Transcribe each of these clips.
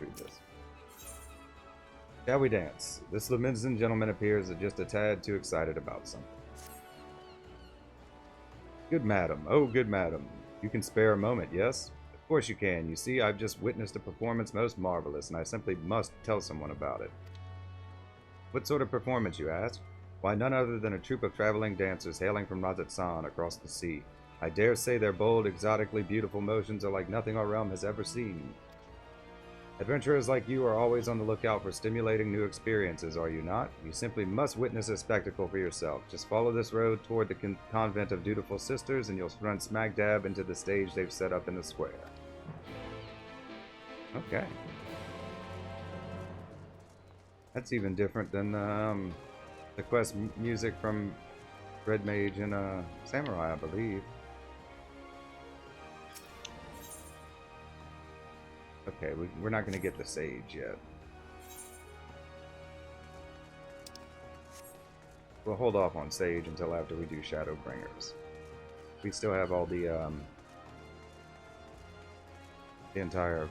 read this. Shall we dance? This Lemizan gentleman appears just a tad too excited about something. Good madam, oh good madam. You can spare a moment, yes? Of course you can. You see, I've just witnessed a performance most marvelous, and I simply must tell someone about it. What sort of performance, you ask? Why, none other than a troupe of traveling dancers hailing from Rajasthan across the sea. I dare say their bold, exotically beautiful motions are like nothing our realm has ever seen. Adventurers like you are always on the lookout for stimulating new experiences, are you not? You simply must witness a spectacle for yourself. Just follow this road toward the convent of dutiful sisters, and you'll run smack dab into the stage they've set up in the square. Okay. That's even different than the quest music from Red Mage and Samurai, I believe. Okay, we're not going to get the Sage yet. We'll hold off on Sage until after we do Shadowbringers. We still have all the entire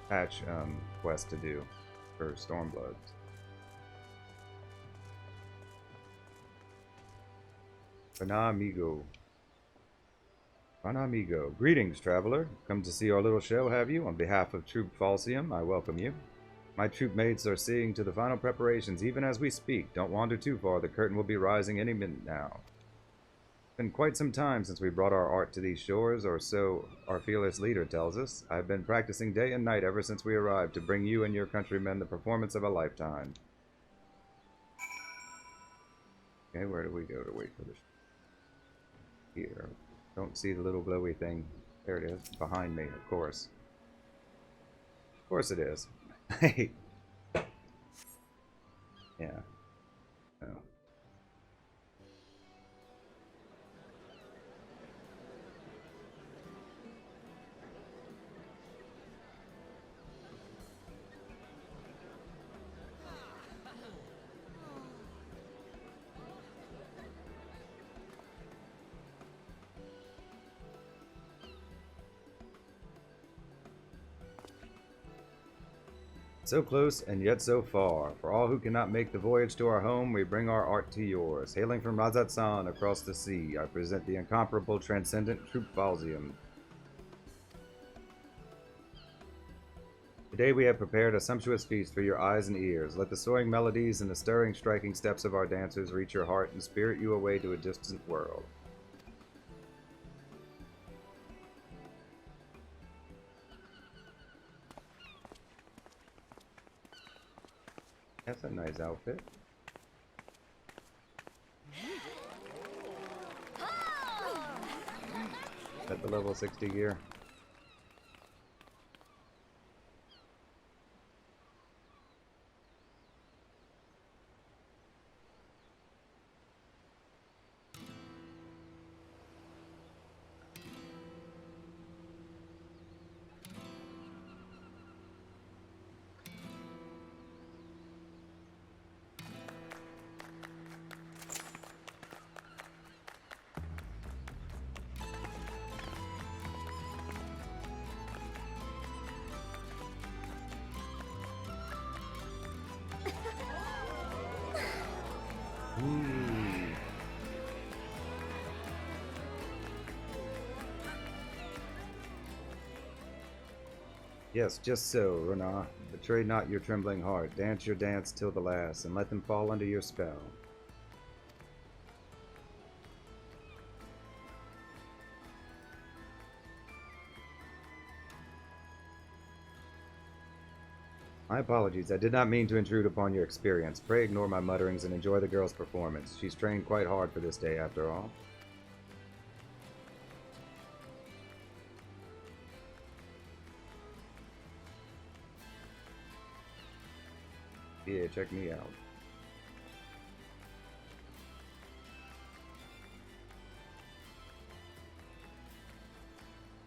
patch quest to do for Stormbloods. Bana amigo. Bana amigo. Greetings, traveler. Come to see our little show, have you? On behalf of Troop Falsium, I welcome you. My troop mates are seeing to the final preparations even as we speak. Don't wander too far. The curtain will be rising any minute now. It's been quite some time since we brought our art to these shores, or so our fearless leader tells us. I've been practicing day and night ever since we arrived to bring you and your countrymen the performance of a lifetime. Okay, where do we go to wait for this? Here. Don't see the little glowy thing. There it is. Behind me, of course. Of course it is. Hey. Yeah. Oh. So close and yet so far. For all who cannot make the voyage to our home, we bring our art to yours. Hailing from Rajasthan across the sea, I present the incomparable, transcendent Troop Falsium. Today we have prepared a sumptuous feast for your eyes and ears. Let the soaring melodies and the stirring, striking steps of our dancers reach your heart and spirit you away to a distant world. That's a nice outfit. At the level 60 gear. Yes, just so, Rana. Betray not your trembling heart. Dance your dance till the last, and let them fall under your spell. My apologies. I did not mean to intrude upon your experience. Pray ignore my mutterings and enjoy the girl's performance. She's trained quite hard for this day, after all. Yeah, check me out.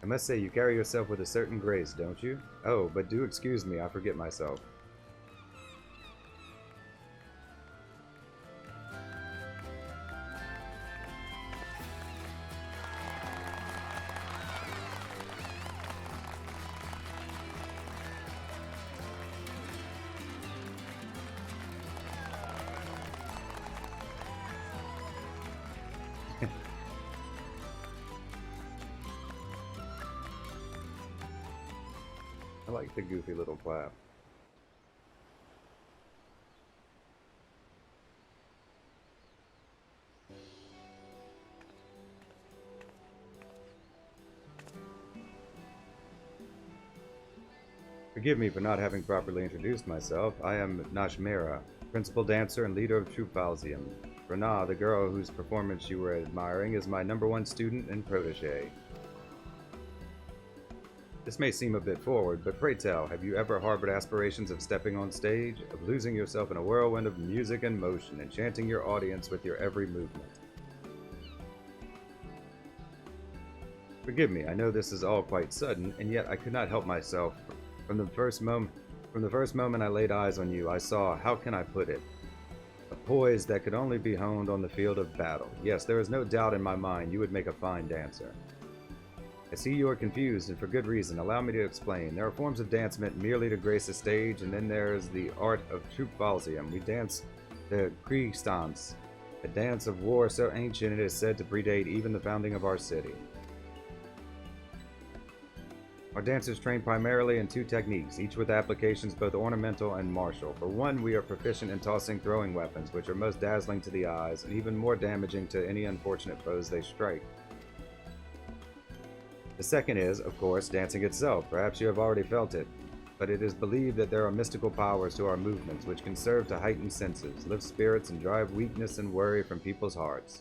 I must say, you carry yourself with a certain grace, don't you? Oh, but do excuse me, I forget myself. I like the goofy little clap. Forgive me for not having properly introduced myself. I am Nashmera, principal dancer and leader of Troupe Falzium. Rana, the girl whose performance you were admiring, is my #1 student and protege. This may seem a bit forward, but pray tell, have you ever harbored aspirations of stepping on stage, of losing yourself in a whirlwind of music and motion, enchanting your audience with your every movement? Forgive me, I know this is all quite sudden, and yet I could not help myself. From the first moment I laid eyes on you, I saw, how can I put it, a poise that could only be honed on the field of battle. Yes, there is no doubt in my mind you would make a fine dancer. I see you are confused, and for good reason. Allow me to explain. There are forms of dance meant merely to grace a stage, and then there is the art of Troupe Falzium. We dance the Kriegsdans, a dance of war so ancient it is said to predate even the founding of our city. Our dancers train primarily in 2 techniques, each with applications both ornamental and martial. For one, we are proficient in tossing throwing weapons, which are most dazzling to the eyes and even more damaging to any unfortunate foes they strike. The second is, of course, dancing itself. Perhaps you have already felt it, but it is believed that there are mystical powers to our movements which can serve to heighten senses, lift spirits, and drive weakness and worry from people's hearts.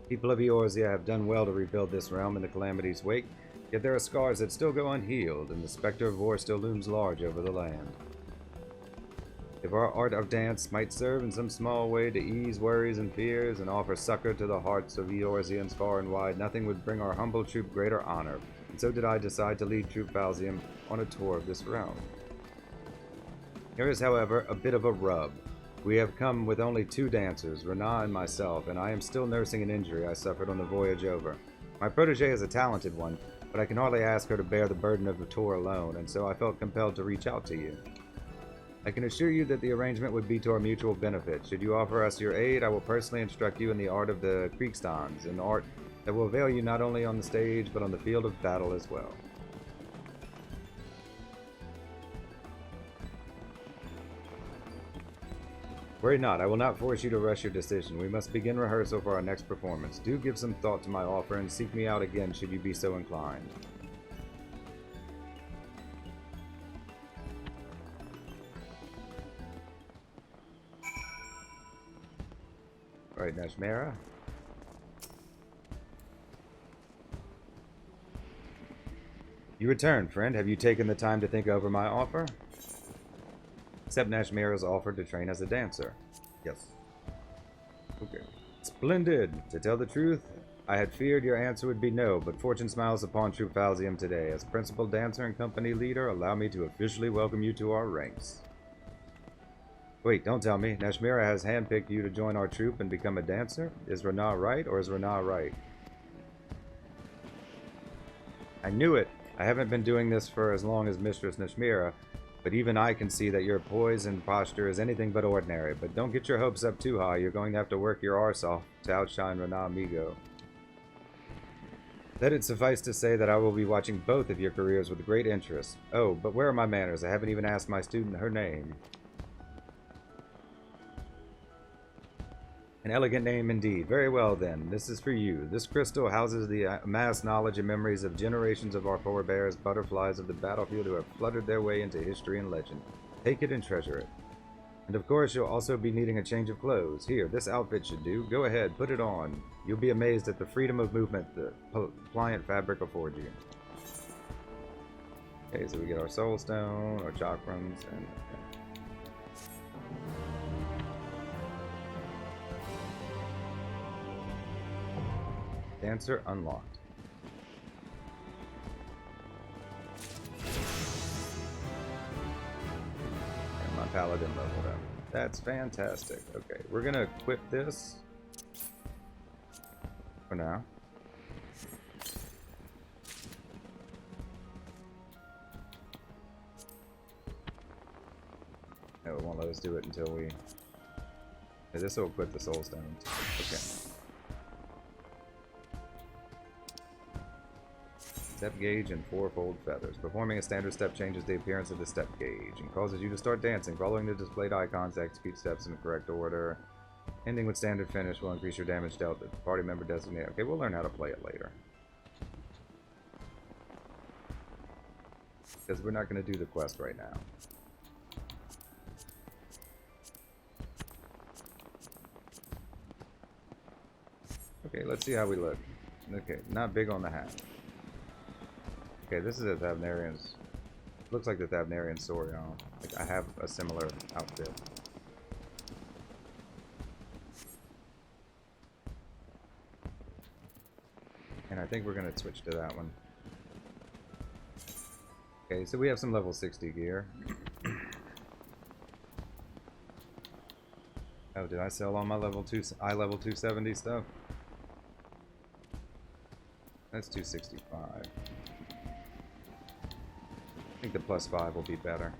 People of Eorzea have done well to rebuild this realm in the calamity's wake, yet there are scars that still go unhealed, and the specter of war still looms large over the land. If our art of dance might serve in some small way to ease worries and fears and offer succor to the hearts of Eorzeans far and wide, nothing would bring our humble troupe greater honor, and so did I decide to lead Troupe Falzium on a tour of this realm. There is, however, a bit of a rub. We have come with only 2 dancers, Rana and myself, and I am still nursing an injury I suffered on the voyage over. My protege is a talented one, but I can hardly ask her to bear the burden of the tour alone, and so I felt compelled to reach out to you. I can assure you that the arrangement would be to our mutual benefit. Should you offer us your aid, I will personally instruct you in the art of the Kriegsdans, an art that will avail you not only on the stage, but on the field of battle as well. Worry not, I will not force you to rush your decision. We must begin rehearsal for our next performance. Do give some thought to my offer and seek me out again should you be so inclined. Alright, Nashmera. You return, friend. Have you taken the time to think over my offer? Accept Nashmera's offer to train as a dancer. Yes. Okay. Splendid! To tell the truth, I had feared your answer would be no, but fortune smiles upon Troupe Falzium today. As principal dancer and company leader, allow me to officially welcome you to our ranks. Wait, don't tell me. Nashmera has handpicked you to join our troupe and become a dancer? Is Rana right, or is Rana right? I knew it! I haven't been doing this for as long as Mistress Nashmera, but even I can see that your poise and posture is anything but ordinary. But don't get your hopes up too high. You're going to have to work your arse off to outshine Rana Amigo. Let it suffice to say that I will be watching both of your careers with great interest. Oh, but where are my manners? I haven't even asked my student her name. An elegant name indeed. Very well then, this is for you. This crystal houses the amassed knowledge and memories of generations of our forebears, butterflies of the battlefield who have fluttered their way into history and legend. Take it and treasure it. And of course you'll also be needing a change of clothes. Here, this outfit should do. Go ahead, put it on. You'll be amazed at the freedom of movement the pliant fabric affords you. Okay, so we get our soul stone, our chakrams, and... Dancer unlocked. And my paladin leveled up. That's fantastic. Okay, we're gonna equip this for now. No, it won't let us do it until we... Okay, this will equip the soul stones. Okay. Step gauge and fourfold feathers. Performing a standard step changes the appearance of the step gauge and causes you to start dancing. Following the displayed icons to execute steps in the correct order. Ending with standard finish will increase your damage dealt at the party member designated. Okay, we'll learn how to play it later. Because we're not going to do the quest right now. Okay, let's see how we look. Okay, not big on the hat. Okay, this is a Thavnarian's. Looks like the Thavnarian Saurion. Like I have a similar outfit. And I think we're going to switch to that one. Okay, so we have some level 60 gear. Oh, did I sell all my level 270 stuff? That's 265. I think the +5 will be better.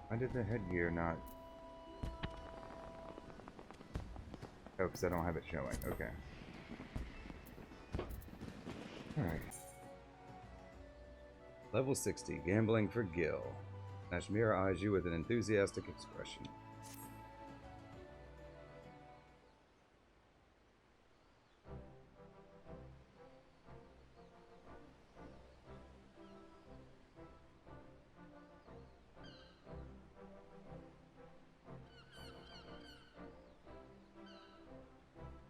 Why did the headgear not... Oh, because I don't have it showing. Okay. Alright. Level 60, Gambling for Gil. Nashmira eyes you with an enthusiastic expression.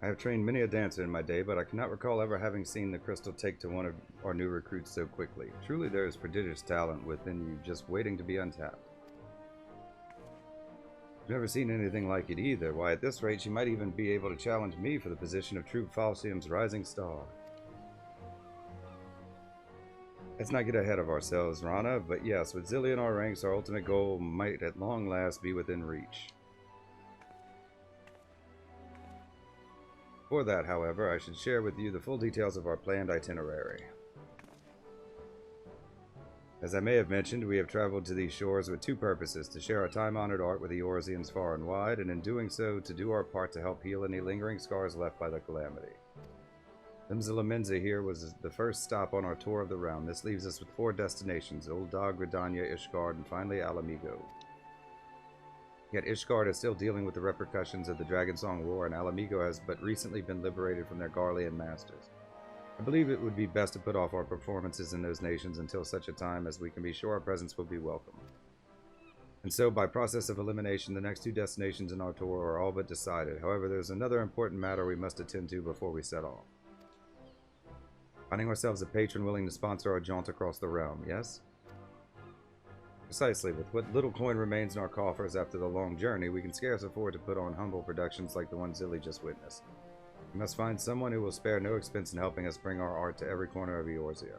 I have trained many a dancer in my day, but I cannot recall ever having seen the crystal take to one of our new recruits so quickly. Truly there is prodigious talent within you, just waiting to be untapped. I've never seen anything like it either. Why, at this rate, she might even be able to challenge me for the position of Troop Falsium's rising star. Let's not get ahead of ourselves, Rana, but yes, with Zilly in our ranks, our ultimate goal might at long last be within reach. For that, however, I should share with you the full details of our planned itinerary. As I may have mentioned, we have traveled to these shores with two purposes: to share our time-honored art with the Eorzeans far and wide, and in doing so, to do our part to help heal any lingering scars left by the calamity. Limsa here was the first stop on our tour of the realm. This leaves us with 4 destinations: Ul'dah, Gridania, Ishgard, and finally Alamigo. Yet Ishgard is still dealing with the repercussions of the Dragonsong War, and Alamigo has but recently been liberated from their Garlean masters. I believe it would be best to put off our performances in those nations until such a time as we can be sure our presence will be welcome. And so, by process of elimination, the next 2 destinations in our tour are all but decided. However, there's another important matter we must attend to before we set off. Finding ourselves a patron willing to sponsor our jaunt across the realm, yes? Precisely, with what little coin remains in our coffers after the long journey, we can scarce afford to put on humble productions like the one Zilly just witnessed. We must find someone who will spare no expense in helping us bring our art to every corner of Eorzea.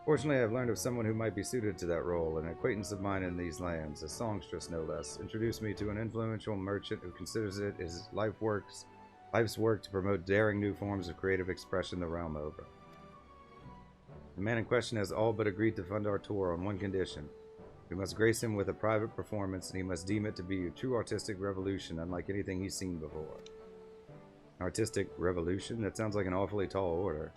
Fortunately, I have learned of someone who might be suited to that role. An acquaintance of mine in these lands, a songstress no less, introduced me to an influential merchant who considers it his life's work to promote daring new forms of creative expression the realm over. The man in question has all but agreed to fund our tour on one condition. We must grace him with a private performance, and he must deem it to be a true artistic revolution unlike anything he's seen before. Artistic revolution? That sounds like an awfully tall order.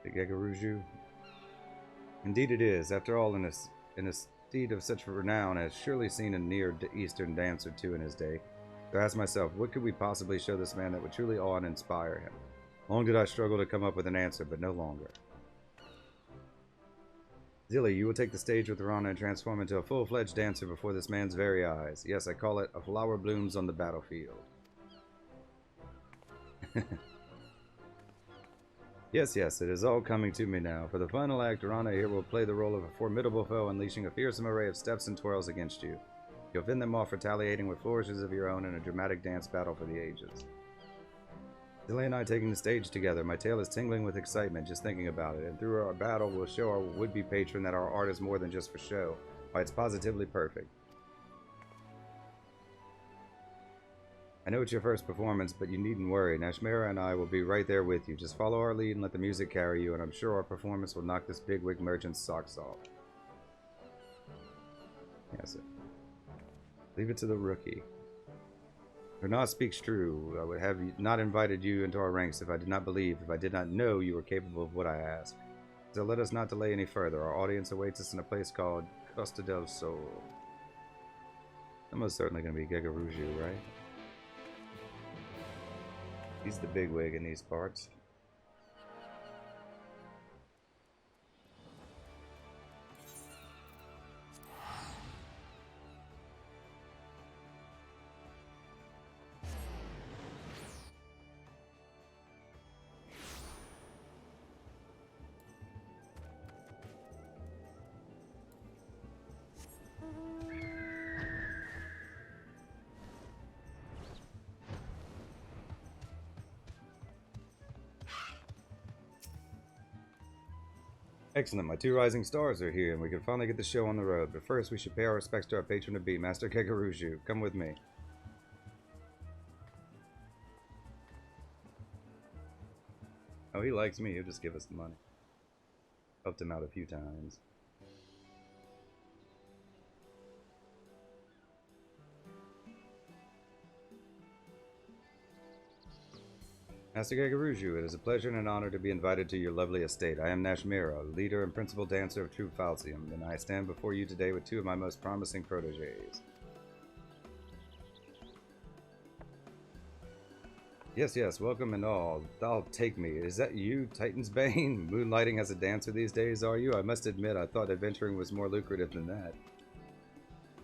The Gegaruju? Indeed it is. After all, in a steed of such renown has surely seen a near Eastern dance or two in his day. So I asked myself, what could we possibly show this man that would truly awe and inspire him? Long did I struggle to come up with an answer, but no longer. Zilly, you will take the stage with Rana and transform into a full-fledged dancer before this man's very eyes. Yes, I call it a flower blooms on the battlefield. Yes, it is all coming to me now. For the final act, Rana here will play the role of a formidable foe, unleashing a fearsome array of steps and twirls against you. You'll fend them off, retaliating with flourishes of your own in a dramatic dance battle for the ages. Zilly and I taking the stage together. My tail is tingling with excitement just thinking about it, and through our battle we'll show our would-be patron that our art is more than just for show. Why, it's positively perfect. I know it's your first performance, but you needn't worry. Nashmera and I will be right there with you. Just follow our lead and let the music carry you, and I'm sure our performance will knock this bigwig merchant's socks off. Yes, leave it to the rookie. Bernard speaks true. I would have not invited you into our ranks if I did not believe, if I did not know you were capable of what I ask. So let us not delay any further. Our audience awaits us in a place called Costa del Sol. Almost certainly going to be Gegaruju, right? He's the bigwig in these parts. Excellent, my 2 rising stars are here, and we can finally get the show on the road. But first, we should pay our respects to our patron of beat, Master Gegaruju. Come with me. Oh, he likes me. He'll just give us the money. Helped him out a few times. Master Gegaruju, it is a pleasure and an honor to be invited to your lovely estate. I am Nashmera, leader and principal dancer of True Falsium, and I stand before you today with 2 of my most promising protégés. Yes, yes, welcome and all. Thou take me. Is that you, Titan's Bane? Moonlighting as a dancer these days, are you? I must admit, I thought adventuring was more lucrative than that.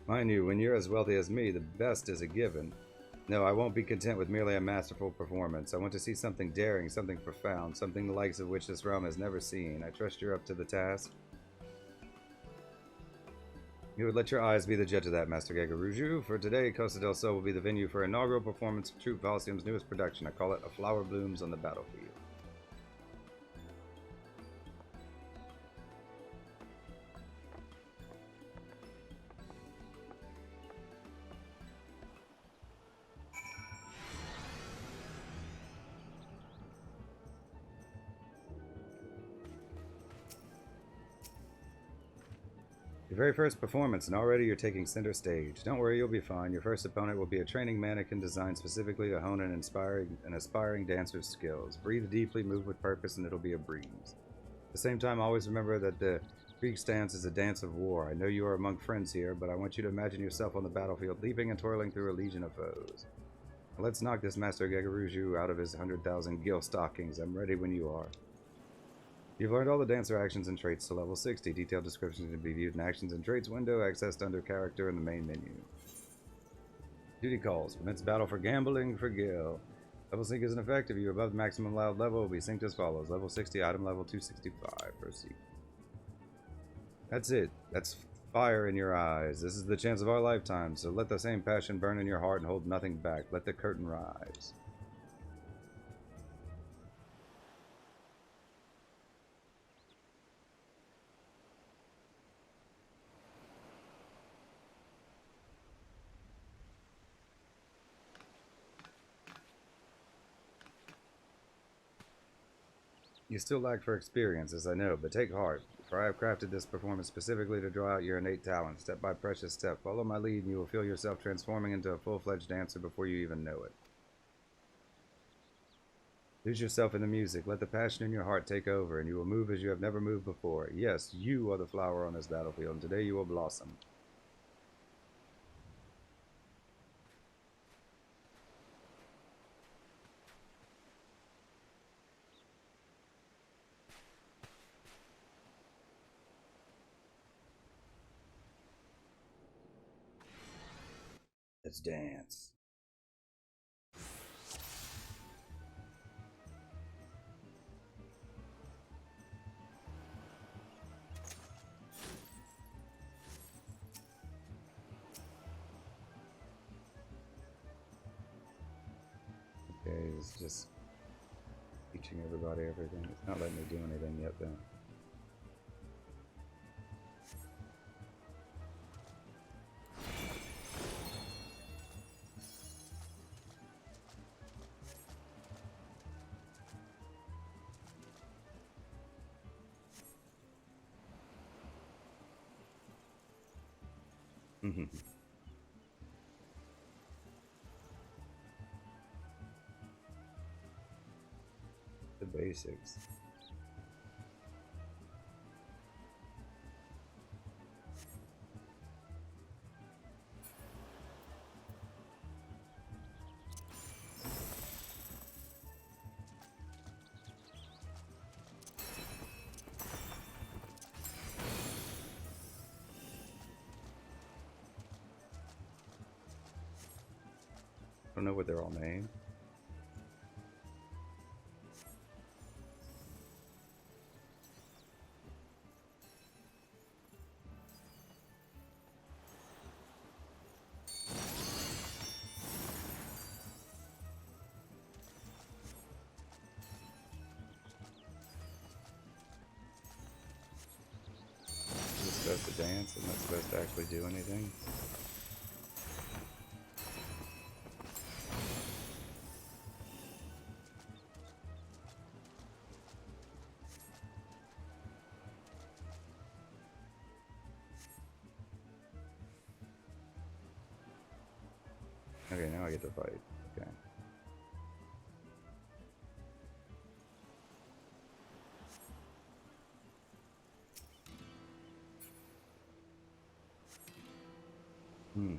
Mind you, when you're as wealthy as me, the best is a given. No, I won't be content with merely a masterful performance. I want to see something daring, something profound, something the likes of which this realm has never seen. I trust you're up to the task. You would let your eyes be the judge of that, Master Gegaruju. For today, Costa del Sol will be the venue for inaugural performance of True Falsium's newest production. I call it A Flower Blooms on the Battlefield. Your very first performance, and already you're taking center stage. Don't worry, you'll be fine. Your first opponent will be a training mannequin designed specifically to hone an aspiring dancer's skills. Breathe deeply, move with purpose, and it'll be a breeze. At the same time, always remember that the Greek stance is a dance of war. I know you are among friends here, but I want you to imagine yourself on the battlefield, leaping and twirling through a legion of foes. Now let's knock this Master Gegaruju out of his 100,000 gil stockings. I'm ready when you are. You've learned all the dancer actions and traits to level 60. Detailed descriptions can be viewed in Actions and Traits window, accessed under Character in the main menu. Duty calls. Commence battle for gambling for Gil. Level sync isn't effective. You're above the maximum allowed level. Will be synced as follows. Level 60, item level 265. Proceed. That's it. That's fire in your eyes. This is the chance of our lifetime, so let the same passion burn in your heart and hold nothing back. Let the curtain rise. You still lack for experience, as I know, but take heart, for I have crafted this performance specifically to draw out your innate talent. Step by precious step, follow my lead, and you will feel yourself transforming into a full-fledged dancer before you even know it. Lose yourself in the music, let the passion in your heart take over, and you will move as you have never moved before. Yes, you are the flower on this battlefield, and today you will blossom. Let's dance. Okay, it's just teaching everybody everything. It's not letting me do anything yet, though. The basics. I don't know what they're all named. Is it supposed to dance? Isn't it supposed to actually do anything? Okay, now I get to fight. Okay. Hmm.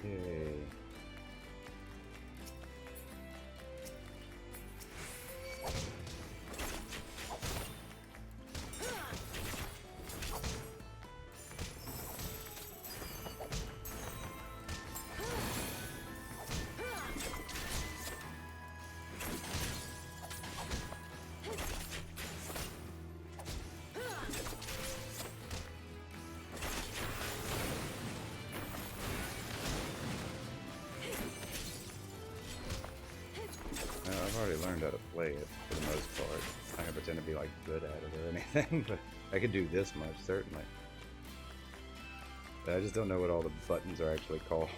Yay. I've already learned how to play it for the most part. I don't pretend to be like good at it or anything, but I could do this much certainly. But I just don't know what all the buttons are actually called.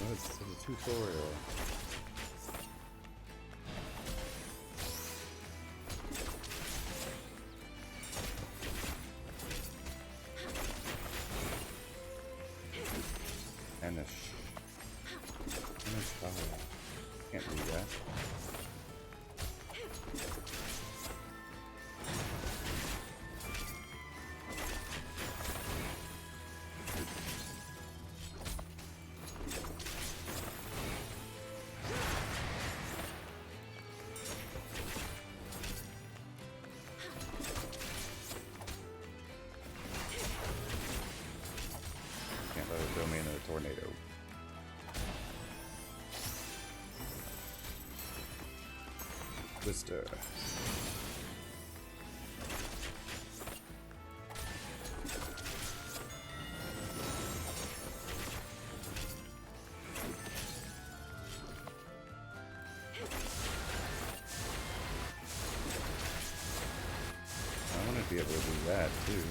Oh, it's a tutorial. Finish. Finish fire. Can't do that. Can't let it throw me into a tornado. Twister. I want to be able to do that too.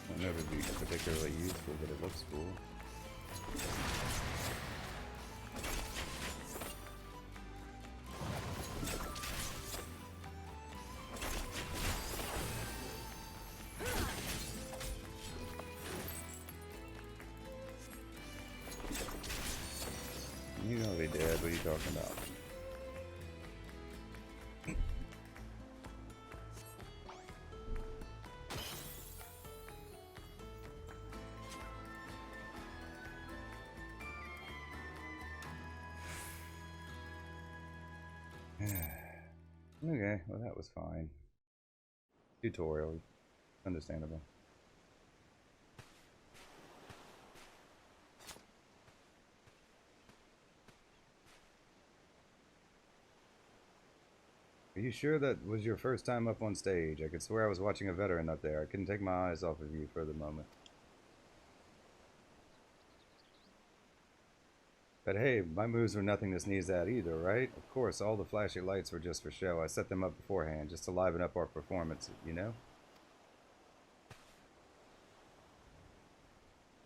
I don't know if it'd be particularly useful, but it looks cool. You know they did. What are you talking about? Okay, well that was fine. Tutorial. Understandable. Are you sure that was your first time up on stage? I could swear I was watching a veteran up there. I couldn't take my eyes off of you for the moment. But hey, my moves were nothing to sneeze at either, right? Of course, all the flashy lights were just for show. I set them up beforehand, just to liven up our performance, you know?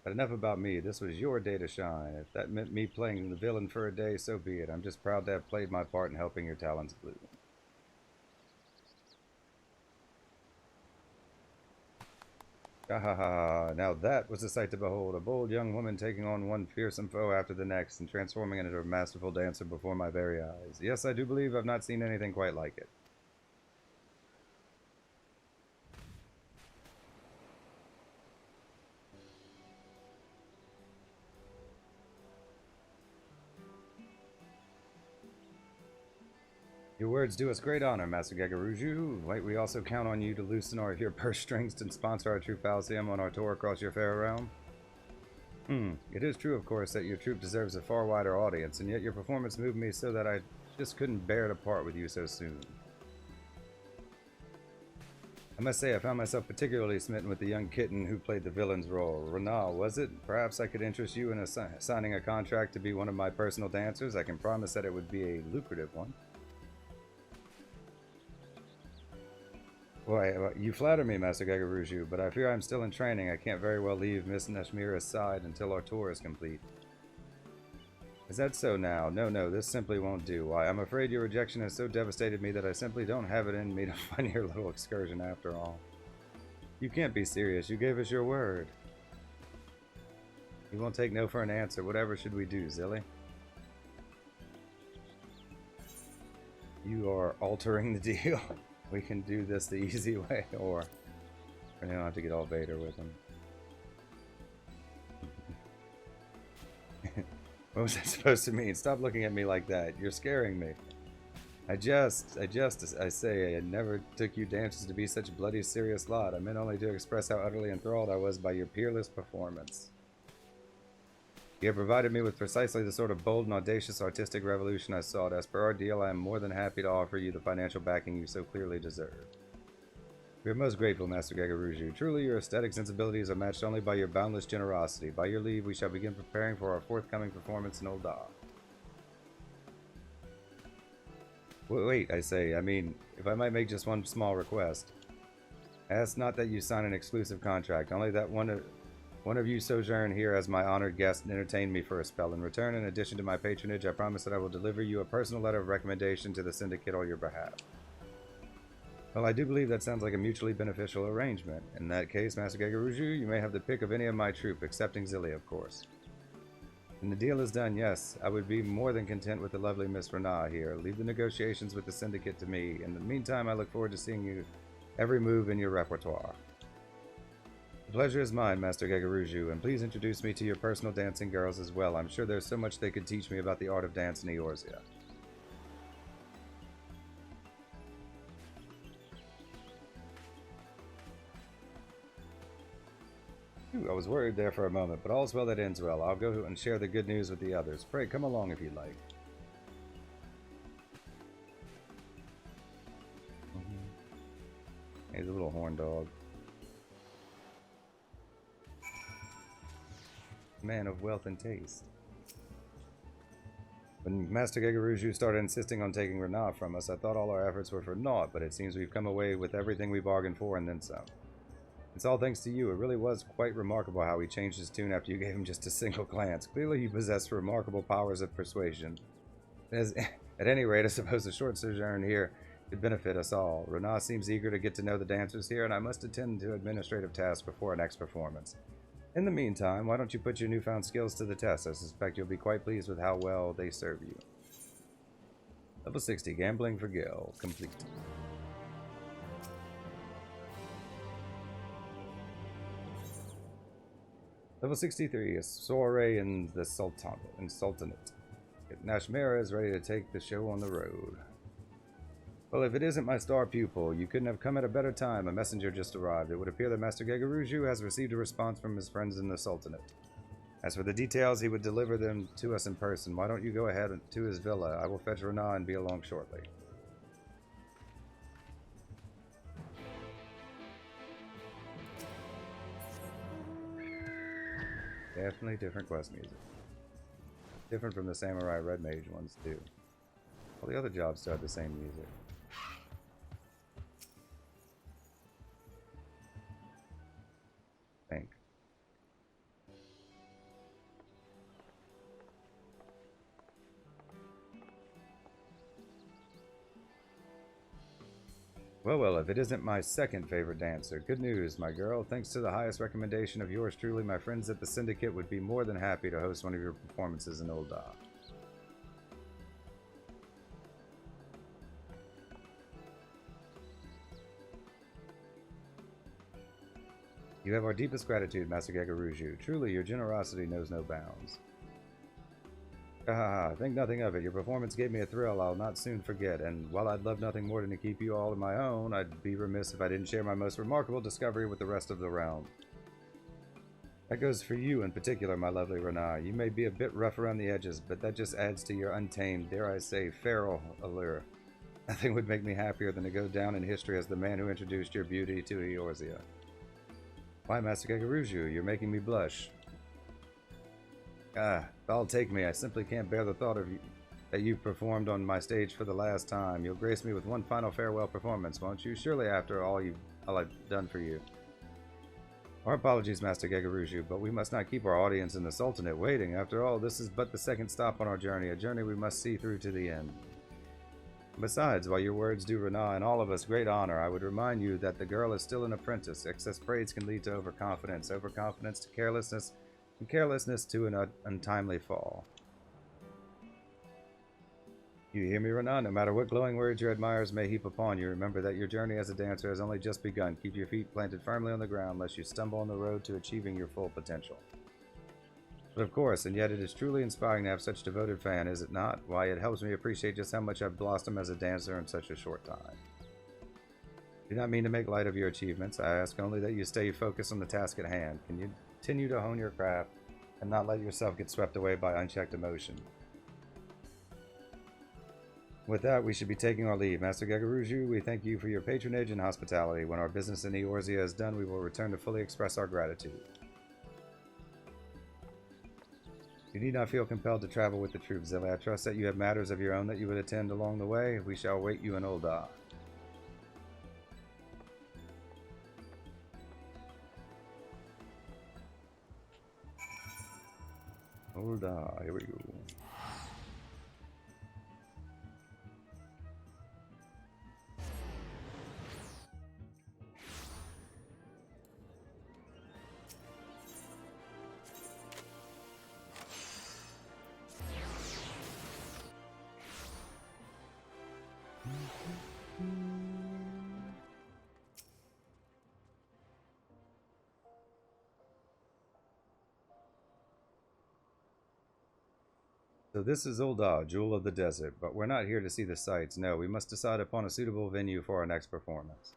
But enough about me. This was your day to shine. If that meant me playing the villain for a day, so be it. I'm just proud to have played my part in helping your talents bloom. Ha ha ha! Now that was a sight to behold. A bold young woman taking on one fearsome foe after the next and transforming into a masterful dancer before my very eyes. Yes, I do believe I've not seen anything quite like it. Your words do us great honor, Master Gagaruju. Might we also count on you to loosen your purse strings and sponsor our troop Falcium on our tour across your fair realm? It is true, of course, that your troop deserves a far wider audience, and yet your performance moved me so that I just couldn't bear to part with you so soon. I must say I found myself particularly smitten with the young kitten who played the villain's role. Renal, was it? Perhaps I could interest you in signing a contract to be one of my personal dancers. I can promise that it would be a lucrative one. Why, you flatter me, Master Gagaruju, but I fear I'm still in training. I can't very well leave Miss Nashmira's side until our tour is complete. Is that so now? No, this simply won't do. Why, I'm afraid your rejection has so devastated me that I simply don't have it in me to fund your little excursion after all. You can't be serious. You gave us your word. You won't take no for an answer. Whatever should we do, Zilly? You are altering the deal. We can do this the easy way, or we don't have to get all Vader with him. What was that supposed to mean? Stop looking at me like that. You're scaring me. I say, I never took you dancers to be such a bloody serious lot. I meant only to express how utterly enthralled I was by your peerless performance. You have provided me with precisely the sort of bold and audacious artistic revolution I sought. As per our deal, I am more than happy to offer you the financial backing you so clearly deserve. We are most grateful, Master Gagaruju. Truly, your aesthetic sensibilities are matched only by your boundless generosity. By your leave, we shall begin preparing for our forthcoming performance in Ul'dah. Wait, I say, if I might make just one small request. Ask not that you sign an exclusive contract, only that one of you sojourn here as my honored guest and entertain me for a spell. In return, in addition to my patronage, I promise that I will deliver you a personal letter of recommendation to the Syndicate on your behalf. Well, I do believe that sounds like a mutually beneficial arrangement. In that case, Master Gagaruju, you may have the pick of any of my troop, excepting Zilly, of course. When the deal is done, yes, I would be more than content with the lovely Miss Renah here. Leave the negotiations with the Syndicate to me. In the meantime, I look forward to seeing you every move in your repertoire. The pleasure is mine, Master Gagaruju, and please introduce me to your personal dancing girls as well. I'm sure there's so much they could teach me about the art of dance in Eorzea. I was worried there for a moment, but all's well that ends well. I'll go and share the good news with the others. Pray, come along if you'd like. He's a little horn dog. Man of wealth and taste. When Master Gagaruju started insisting on taking Renah from us, I thought all our efforts were for naught, but it seems we've come away with everything we bargained for and then some. It's all thanks to you. It really was quite remarkable how he changed his tune after you gave him just a single glance. Clearly you possess remarkable powers of persuasion. At any rate, I suppose a short sojourn here could benefit us all. Renah seems eager to get to know the dancers here, and I must attend to administrative tasks before our next performance. In the meantime, why don't you put your newfound skills to the test? I suspect you'll be quite pleased with how well they serve you. Level 60, Gambling for Gil, complete. Level 63, a soiree in the Sultanate. Nashmira is ready to take the show on the road. Well, if it isn't my star pupil, you couldn't have come at a better time. A messenger just arrived. It would appear that Master Gegaruju has received a response from his friends in the Sultanate. As for the details, he would deliver them to us in person. Why don't you go ahead to his villa? I will fetch Rana and be along shortly. Definitely different quest music. Different from the Samurai Red Mage ones, too. All the other jobs still have the same music. I think. Well, if it isn't my second favorite dancer. Good news, my girl. Thanks to the highest recommendation of yours truly, my friends at the Syndicate would be more than happy to host one of your performances in Ul'dah. You have our deepest gratitude, Master Gegaruju. Truly, your generosity knows no bounds. Think nothing of it. Your performance gave me a thrill I'll not soon forget, and while I'd love nothing more than to keep you all in my own, I'd be remiss if I didn't share my most remarkable discovery with the rest of the realm. That goes for you in particular, my lovely Rana. You may be a bit rough around the edges, but that just adds to your untamed, dare I say, feral allure. Nothing would make me happier than to go down in history as the man who introduced your beauty to Eorzea. Why, Master Gegaruju, you're making me blush. I'll take me. I simply can't bear the thought of you that you've performed on my stage for the last time. You'll grace me with one final farewell performance, won't you? Surely after all I've done for you. Our apologies, Master Gegaruju, but we must not keep our audience in the Sultanate waiting. After all, this is but the second stop on our journey, a journey we must see through to the end. Besides, while your words do Rana and all of us great honor, I would remind you that the girl is still an apprentice. Excess praise can lead to overconfidence, overconfidence to carelessness, and carelessness to an untimely fall. You hear me, Rana? No matter what glowing words your admirers may heap upon you, remember that your journey as a dancer has only just begun. Keep your feet planted firmly on the ground, lest you stumble on the road to achieving your full potential. But of course, and yet it is truly inspiring to have such a devoted fan, is it not? Why, it helps me appreciate just how much I've blossomed as a dancer in such a short time. I do not mean to make light of your achievements. I ask only that you stay focused on the task at hand. Can you continue to hone your craft and not let yourself get swept away by unchecked emotion? With that, we should be taking our leave. Master Gegaruju, we thank you for your patronage and hospitality. When our business in Eorzea is done, we will return to fully express our gratitude. You need not feel compelled to travel with the troops, Zilly. I trust that you have matters of your own that you would attend along the way. We shall await you in Ul'dah. Ul'dah, here we go. So this is Ul'dah, Jewel of the Desert, but we're not here to see the sights. No, we must decide upon a suitable venue for our next performance.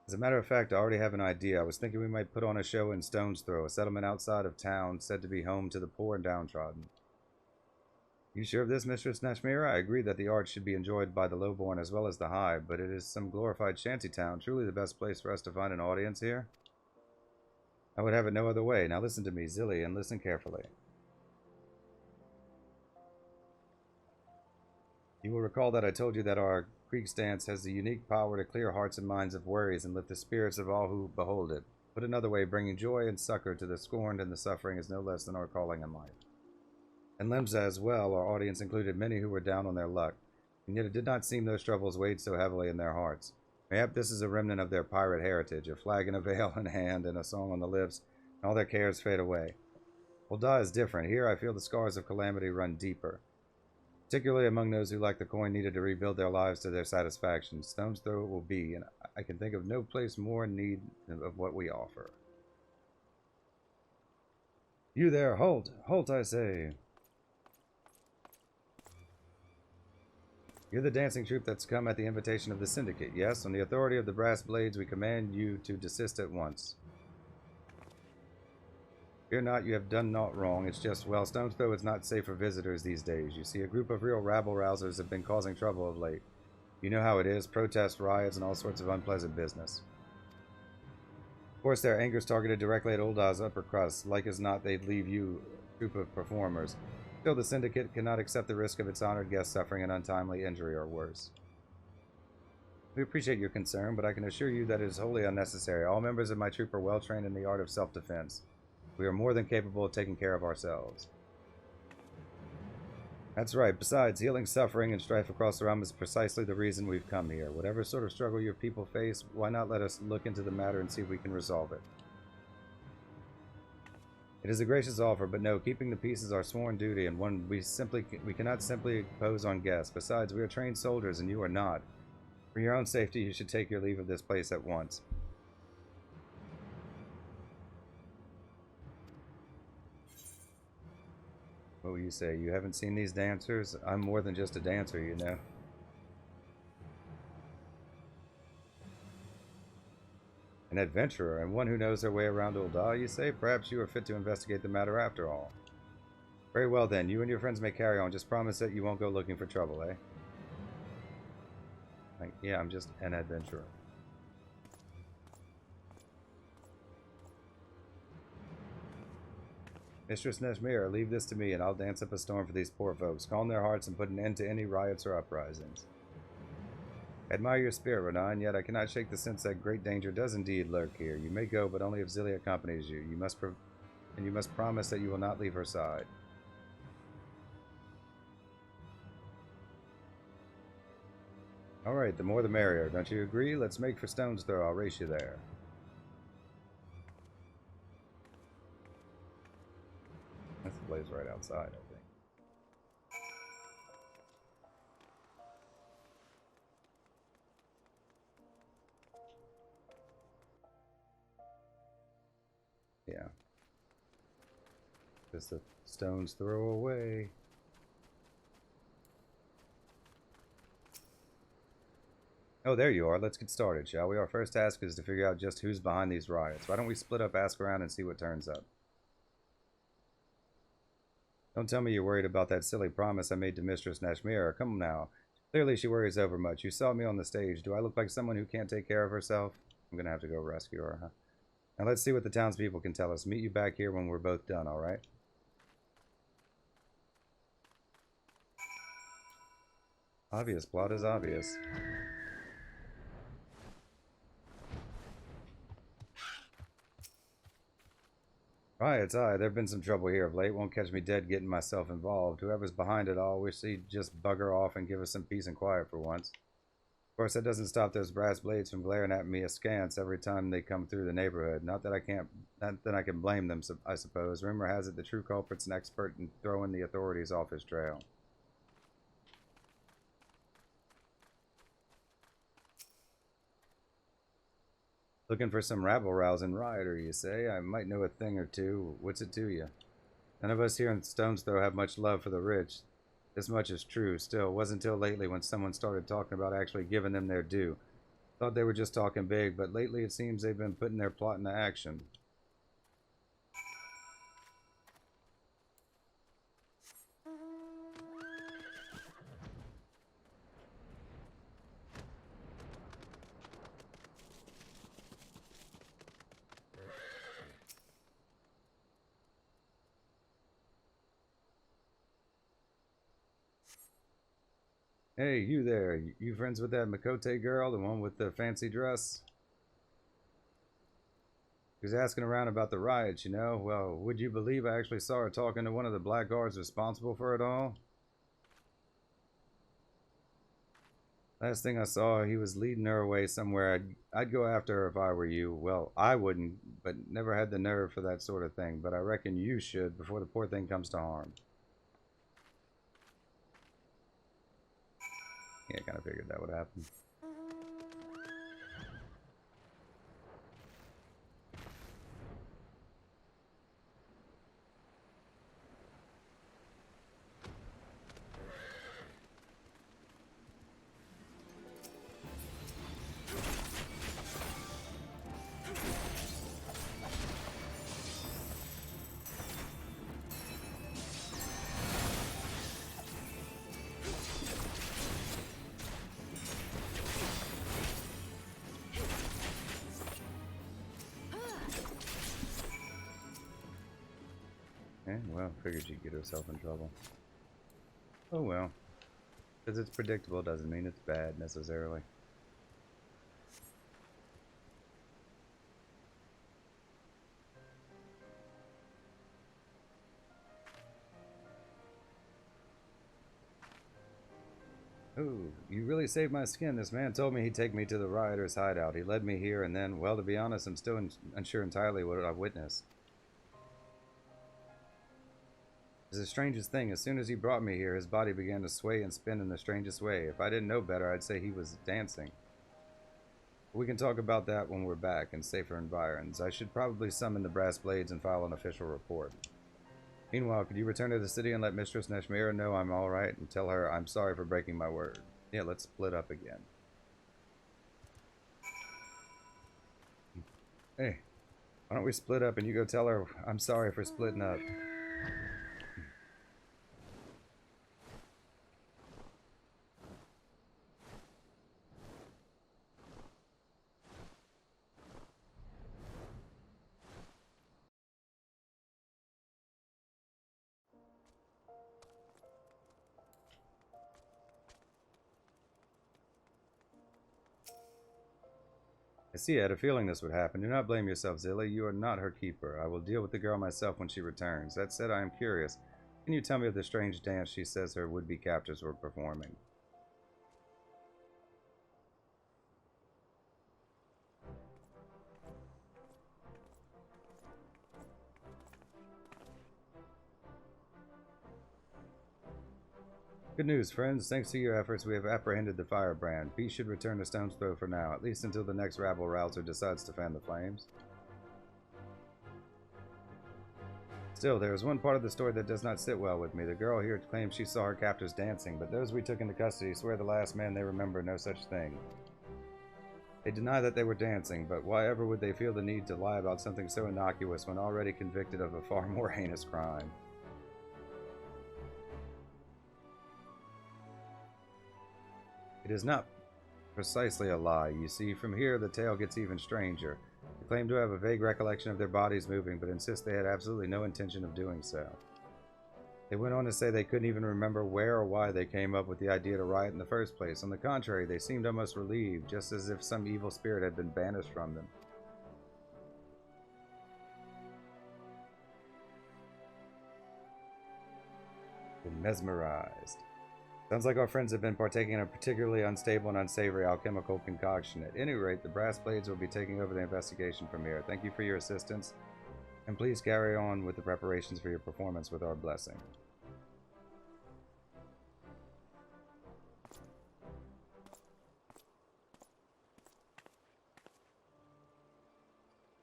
As a matter of fact, I already have an idea. I was thinking we might put on a show in Stone's Throw, a settlement outside of town said to be home to the poor and downtrodden. You sure of this, Mistress Nashmira? I agree that the art should be enjoyed by the lowborn as well as the high, but it is some glorified shantytown, truly the best place for us to find an audience here. I would have it no other way. Now listen to me, Zilly, and listen carefully. You will recall that I told you that our Creek's dance has the unique power to clear hearts and minds of worries and lift the spirits of all who behold it. Put another way, bringing joy and succor to the scorned and the suffering is no less than our calling in life. In Lemza as well, our audience included many who were down on their luck, and yet it did not seem those troubles weighed so heavily in their hearts. Mayhap this is a remnant of their pirate heritage, a flag and a veil in hand and a song on the lips, and all their cares fade away. Ul'dah is different. Here I feel the scars of calamity run deeper, particularly among those who lack the coin needed to rebuild their lives to their satisfaction. Stone's Throw it will be, and I can think of no place more in need of what we offer. You there, halt! Halt, I say! You're the dancing troupe that's come at the invitation of the Syndicate, yes? On the authority of the Brass Blades, we command you to desist at once. Fear not, you have done naught wrong. It's just, well, Stone's Throw is not safe for visitors these days. You see, a group of real rabble-rousers have been causing trouble of late. You know how it is, protests, riots, and all sorts of unpleasant business. Of course, their anger's targeted directly at Ulda's upper crust. Like as not, they'd leave you a group of performers. Still, the Syndicate cannot accept the risk of its honored guests suffering an untimely injury or worse. We appreciate your concern, but I can assure you that it is wholly unnecessary. All members of my troop are well trained in the art of self-defense. We are more than capable of taking care of ourselves. That's right. Besides, healing suffering and strife across the realm is precisely the reason we've come here. Whatever sort of struggle your people face, why not let us look into the matter and see if we can resolve it? It is a gracious offer, but no, keeping the peace is our sworn duty, and one we cannot simply impose on guests. Besides, we are trained soldiers, and you are not. For your own safety, you should take your leave of this place at once. What will you say? You haven't seen these dancers? I'm more than just a dancer, you know. An adventurer, and one who knows their way around Ulda, you say? Perhaps you are fit to investigate the matter after all. Very well then, you and your friends may carry on. Just promise that you won't go looking for trouble, eh? Yeah, I'm just an adventurer. Mistress Neshmir, leave this to me, and I'll dance up a storm for these poor folks, calm their hearts, and put an end to any riots or uprisings. I admire your spirit, Renan, yet I cannot shake the sense that great danger does indeed lurk here. You may go, but only if Zilia accompanies you. You must promise that you will not leave her side. Alright, the more the merrier. Don't you agree? Let's make for Stone's Throw. I'll race you there. That's the place right outside, I think. Yeah. Just a stone's throw away. Oh, there you are. Let's get started, shall we? Our first task is to figure out just who's behind these riots. Why don't we split up, ask around, and see what turns up? Don't tell me you're worried about that silly promise I made to Mistress Nashmira. Come now. Clearly she worries overmuch. You saw me on the stage. Do I look like someone who can't take care of herself? I'm going to have to go rescue her, huh? Now let's see what the townspeople can tell us. Meet you back here when we're both done, alright? Obvious. Plot is obvious. Right, there've been some trouble here of late. Won't catch me dead getting myself involved. Whoever's behind it all, wish he'd just bugger off and give us some peace and quiet for once. Of course, that doesn't stop those brass blades from glaring at me askance every time they come through the neighborhood. Not that I can blame them, I suppose. Rumor has it the true culprit's an expert in throwing the authorities off his trail. Looking for some rabble-rousing rioter, you say? I might know a thing or two. What's it to you? None of us here in Stone's Throw have much love for the rich. This much is true. Still, it wasn't until lately when someone started talking about actually giving them their due. Thought they were just talking big, but lately it seems they've been putting their plot into action. Hey, you there. You friends with that Makote girl, the one with the fancy dress? She was asking around about the riots, you know. Well, would you believe I actually saw her talking to one of the blackguards responsible for it all? Last thing I saw, he was leading her away somewhere. I'd go after her if I were you. Well, I wouldn't, but never had the nerve for that sort of thing. But I reckon you should before the poor thing comes to harm. Yeah, I kind of figured that would happen. Well, figured she'd get herself in trouble. Oh well. Because it's predictable doesn't mean it's bad, necessarily. Ooh, you really saved my skin. This man told me he'd take me to the rioters' hideout. He led me here, and then, well, to be honest, I'm still unsure entirely what I've witnessed. It's the strangest thing. As soon as he brought me here, his body began to sway and spin in the strangest way. If I didn't know better, I'd say he was dancing. We can talk about that when we're back in safer environs. I should probably summon the brass blades and file an official report. Meanwhile, could you return to the city and let Mistress Neshmira know I'm alright and tell her I'm sorry for breaking my word? Yeah, let's split up again. Hey, why don't we split up and you go tell her I'm sorry for splitting up? I see, I had a feeling this would happen. Do not blame yourself, Zilly. You are not her keeper. I will deal with the girl myself when she returns. That said, I am curious. Can you tell me of the strange dance she says her would-be captors were performing? Good news, friends. Thanks to your efforts, we have apprehended the firebrand. Peace should return to Stone's Throw for now, at least until the next rabble-rouser decides to fan the flames. Still, there is one part of the story that does not sit well with me. The girl here claims she saw her captors dancing, but those we took into custody swear the last man they remember no such thing. They deny that they were dancing, but why ever would they feel the need to lie about something so innocuous when already convicted of a far more heinous crime? It is not precisely a lie. You see, from here the tale gets even stranger. They claim to have a vague recollection of their bodies moving, but insist they had absolutely no intention of doing so. They went on to say they couldn't even remember where or why they came up with the idea to riot in the first place. On the contrary, they seemed almost relieved, just as if some evil spirit had been banished from them. Been mesmerized. Sounds like our friends have been partaking in a particularly unstable and unsavory alchemical concoction. At any rate, the brass blades will be taking over the investigation from here. Thank you for your assistance, and please carry on with the preparations for your performance with our blessing.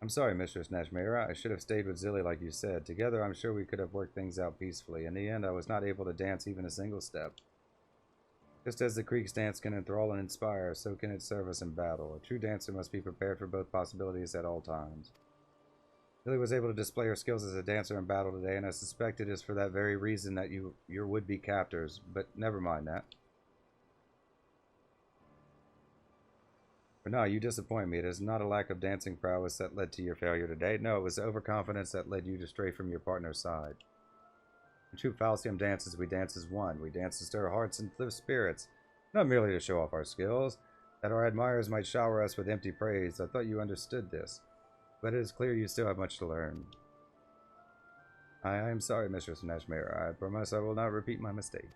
I'm sorry, Mistress Nashmira. I should have stayed with Zilly like you said. Together, I'm sure we could have worked things out peacefully. In the end, I was not able to dance even a single step. Just as the Creek's dance can enthrall and inspire, so can it serve us in battle. A true dancer must be prepared for both possibilities at all times. Lily was able to display her skills as a dancer in battle today, and I suspect it is for that very reason that your would-be captors, but never mind that. For now, you disappoint me. It is not a lack of dancing prowess that led to your failure today. No, it was overconfidence that led you to stray from your partner's side. In true Falcium dances, we dance as one. We dance to stir hearts and lift spirits, not merely to show off our skills, that our admirers might shower us with empty praise. I thought you understood this, but it is clear you still have much to learn. I am sorry, Mistress Nashmira. I promise I will not repeat my mistake.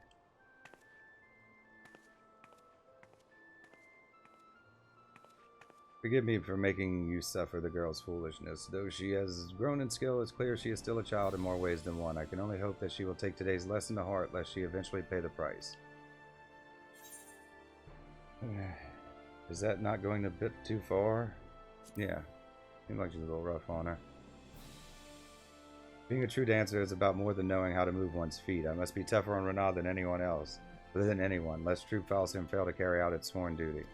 Forgive me for making you suffer the girl's foolishness. Though she has grown in skill, it's clear she is still a child in more ways than one. I can only hope that she will take today's lesson to heart, lest she eventually pay the price. Is that not going a bit too far? Yeah, seems like she's a little rough on her. Being a true dancer is about more than knowing how to move one's feet. I must be tougher on Renard than anyone else, than anyone, lest true Falcium fail to carry out its sworn duty.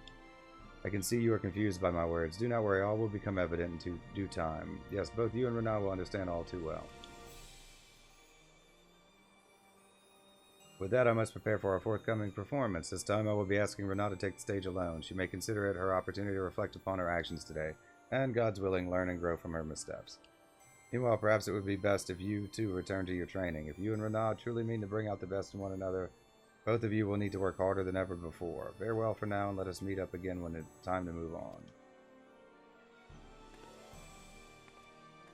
I can see you are confused by my words. Do not worry, all will become evident in due time. Yes, both you and Renard will understand all too well. With that, I must prepare for our forthcoming performance. This time I will be asking Renard to take the stage alone. She may consider it her opportunity to reflect upon her actions today, and God's willing, learn and grow from her missteps. Meanwhile, perhaps it would be best if you, too, return to your training. If you and Renaud truly mean to bring out the best in one another, both of you will need to work harder than ever before. Farewell for now, and let us meet up again when it's time to move on.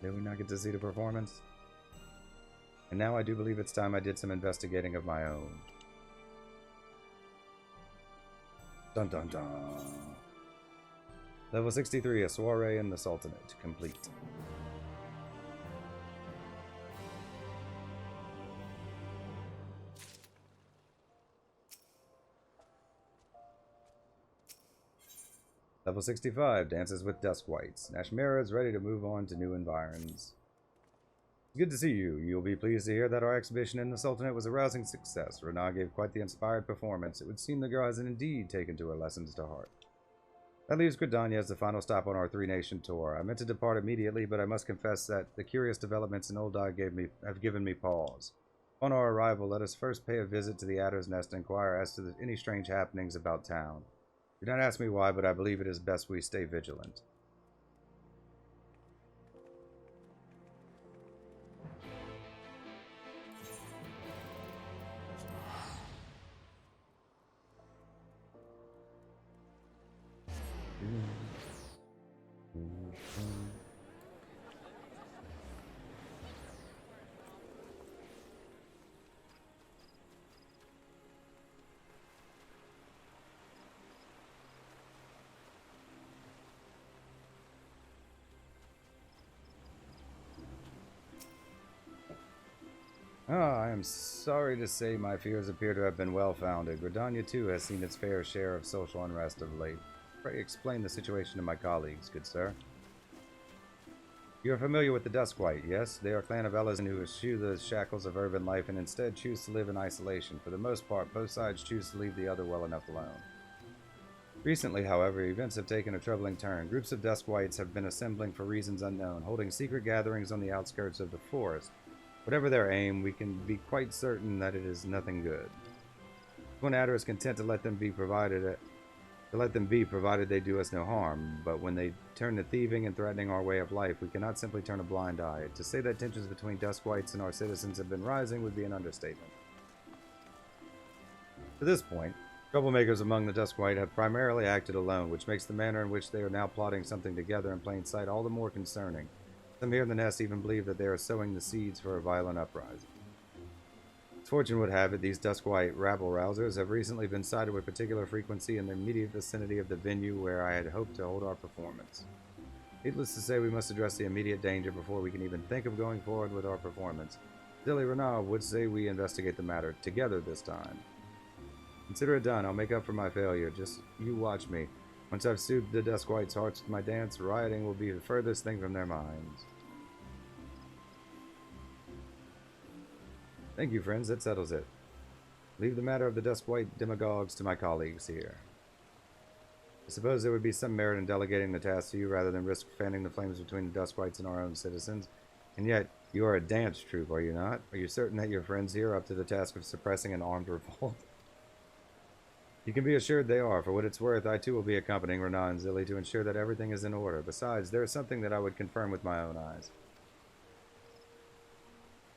Did we not get to see the performance? And now I do believe it's time I did some investigating of my own. Dun dun dun. Level 63, a soiree in the Sultanate. Complete. Level 65, dances with dusk whites. Nashmira is ready to move on to new environs. It's good to see you. You'll be pleased to hear that our exhibition in the Sultanate was a rousing success. Renaud gave quite the inspired performance. It would seem the girl has indeed taken to her lessons to heart. That leaves Gridania as the final stop on our three-nation tour. I meant to depart immediately, but I must confess that the curious developments in Oldai have given me pause. On our arrival, let us first pay a visit to the Adder's Nest and inquire as to any strange happenings about town. Do not ask me why, but I believe it is best we stay vigilant. I am sorry to say my fears appear to have been well-founded. Gridania, too, has seen its fair share of social unrest of late. Pray explain the situation to my colleagues, good sir. You are familiar with the Duskwhite, yes? They are a clan of Ellison who eschew the shackles of urban life and instead choose to live in isolation. For the most part, both sides choose to leave the other well enough alone. Recently, however, events have taken a troubling turn. Groups of Duskwhites have been assembling for reasons unknown, holding secret gatherings on the outskirts of the forest. Whatever their aim, we can be quite certain that it is nothing good. One Adder is content to let them be provided they do us no harm, but when they turn to thieving and threatening our way of life, we cannot simply turn a blind eye. To say that tensions between Duskwhites and our citizens have been rising would be an understatement. To this point, troublemakers among the Duskwhite have primarily acted alone, which makes the manner in which they are now plotting something together in plain sight all the more concerning. Some here in the nest even believe that they are sowing the seeds for a violent uprising. As fortune would have it, these Duskwhite rabble-rousers have recently been sighted with particular frequency in the immediate vicinity of the venue where I had hoped to hold our performance. Needless to say, we must address the immediate danger before we can even think of going forward with our performance. Silly Renaud would say we investigate the matter together this time. Consider it done. I'll make up for my failure. Just you watch me. Once I've soothed the Duskwhites' hearts with my dance, rioting will be the furthest thing from their minds. Thank you, friends. That settles it. Leave the matter of the Duskwhite demagogues to my colleagues here. I suppose there would be some merit in delegating the task to you rather than risk fanning the flames between the Duskwhites and our own citizens. And yet, you are a dance troupe, are you not? Are you certain that your friends here are up to the task of suppressing an armed revolt? You can be assured they are. For what it's worth, I too will be accompanying Renaud and Zilly to ensure that everything is in order. Besides, there is something that I would confirm with my own eyes.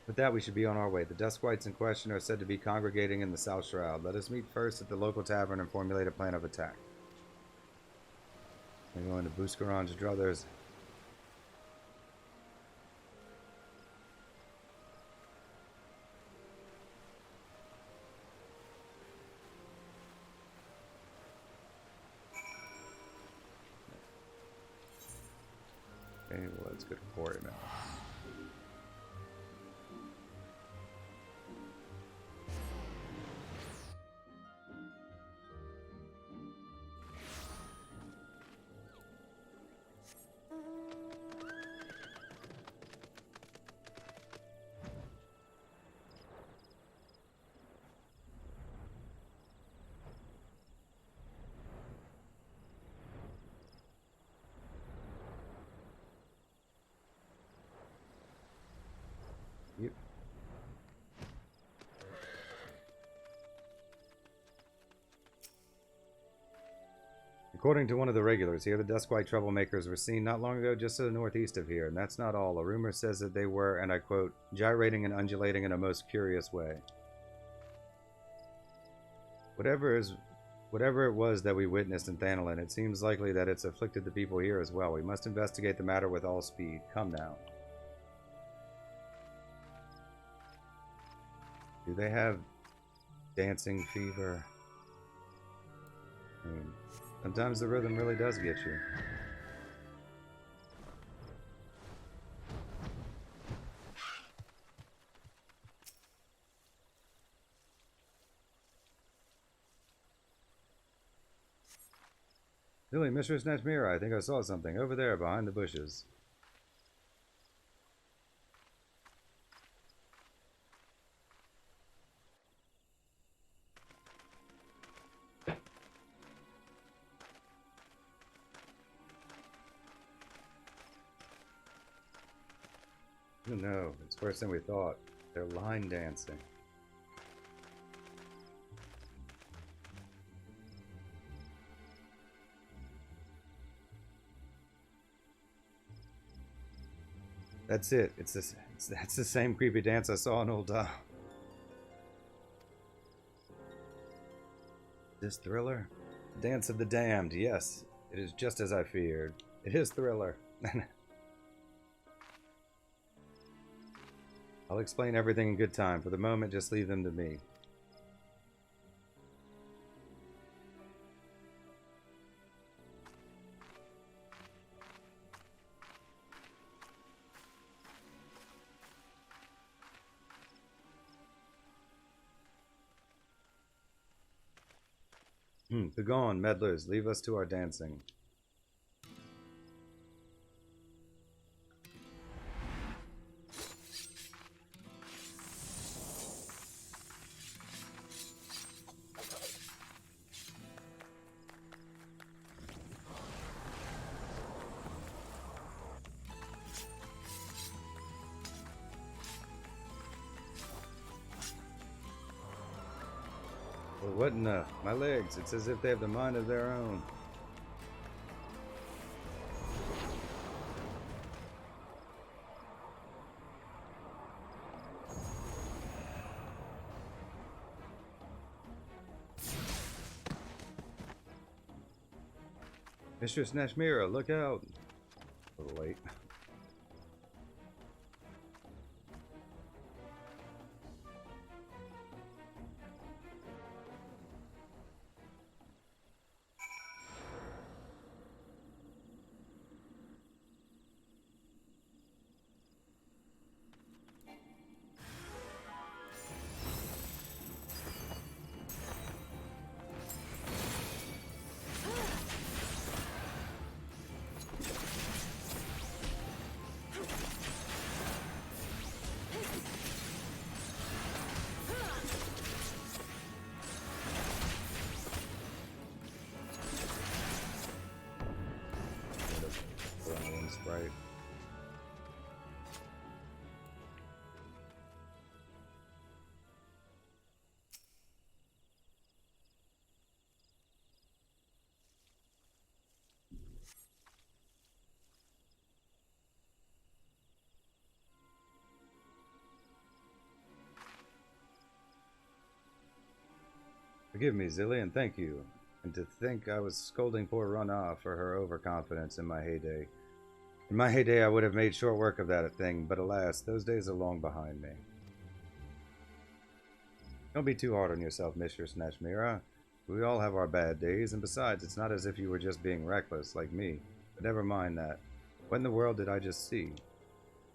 With that, we should be on our way. The Duskwhites in question are said to be congregating in the South Shroud. Let us meet first at the local tavern and formulate a plan of attack. We're going to Buscarange Druthers. Okay, well, let's go to Quarry now. Yep. According to one of the regulars here, the Duskwhite troublemakers were seen not long ago just to the northeast of here, and that's not all. A rumor says that they were, and I quote, gyrating and undulating in a most curious way. Whatever it was that we witnessed in Thanalin, it seems likely that it's afflicted the people here as well. We must investigate the matter with all speed. Come now. Do they have dancing fever? I mean, sometimes the rhythm really does get you. Really, Mistress Nashmira, I think I saw something over there behind the bushes. Oh no, it's worse than we thought. They're line dancing. That's it. That's the same creepy dance I saw in Old This Thriller? The Dance of the Damned, yes. It is just as I feared. It is Thriller. I'll explain everything in good time. For the moment, just leave them to me. Begone, meddlers. Leave us to our dancing. Well, what in the... My legs. It's as if they have the mind of their own. Mistress Nashmira, look out! A little late. Right. Forgive me, Zilly, and thank you. And to think I was scolding poor Run-Off for her overconfidence in my heyday. In my heyday, I would have made short work of that thing, but alas, those days are long behind me. Don't be too hard on yourself, Mistress Nashmira. We all have our bad days, and besides, it's not as if you were just being reckless, like me. But never mind that. What in the world did I just see?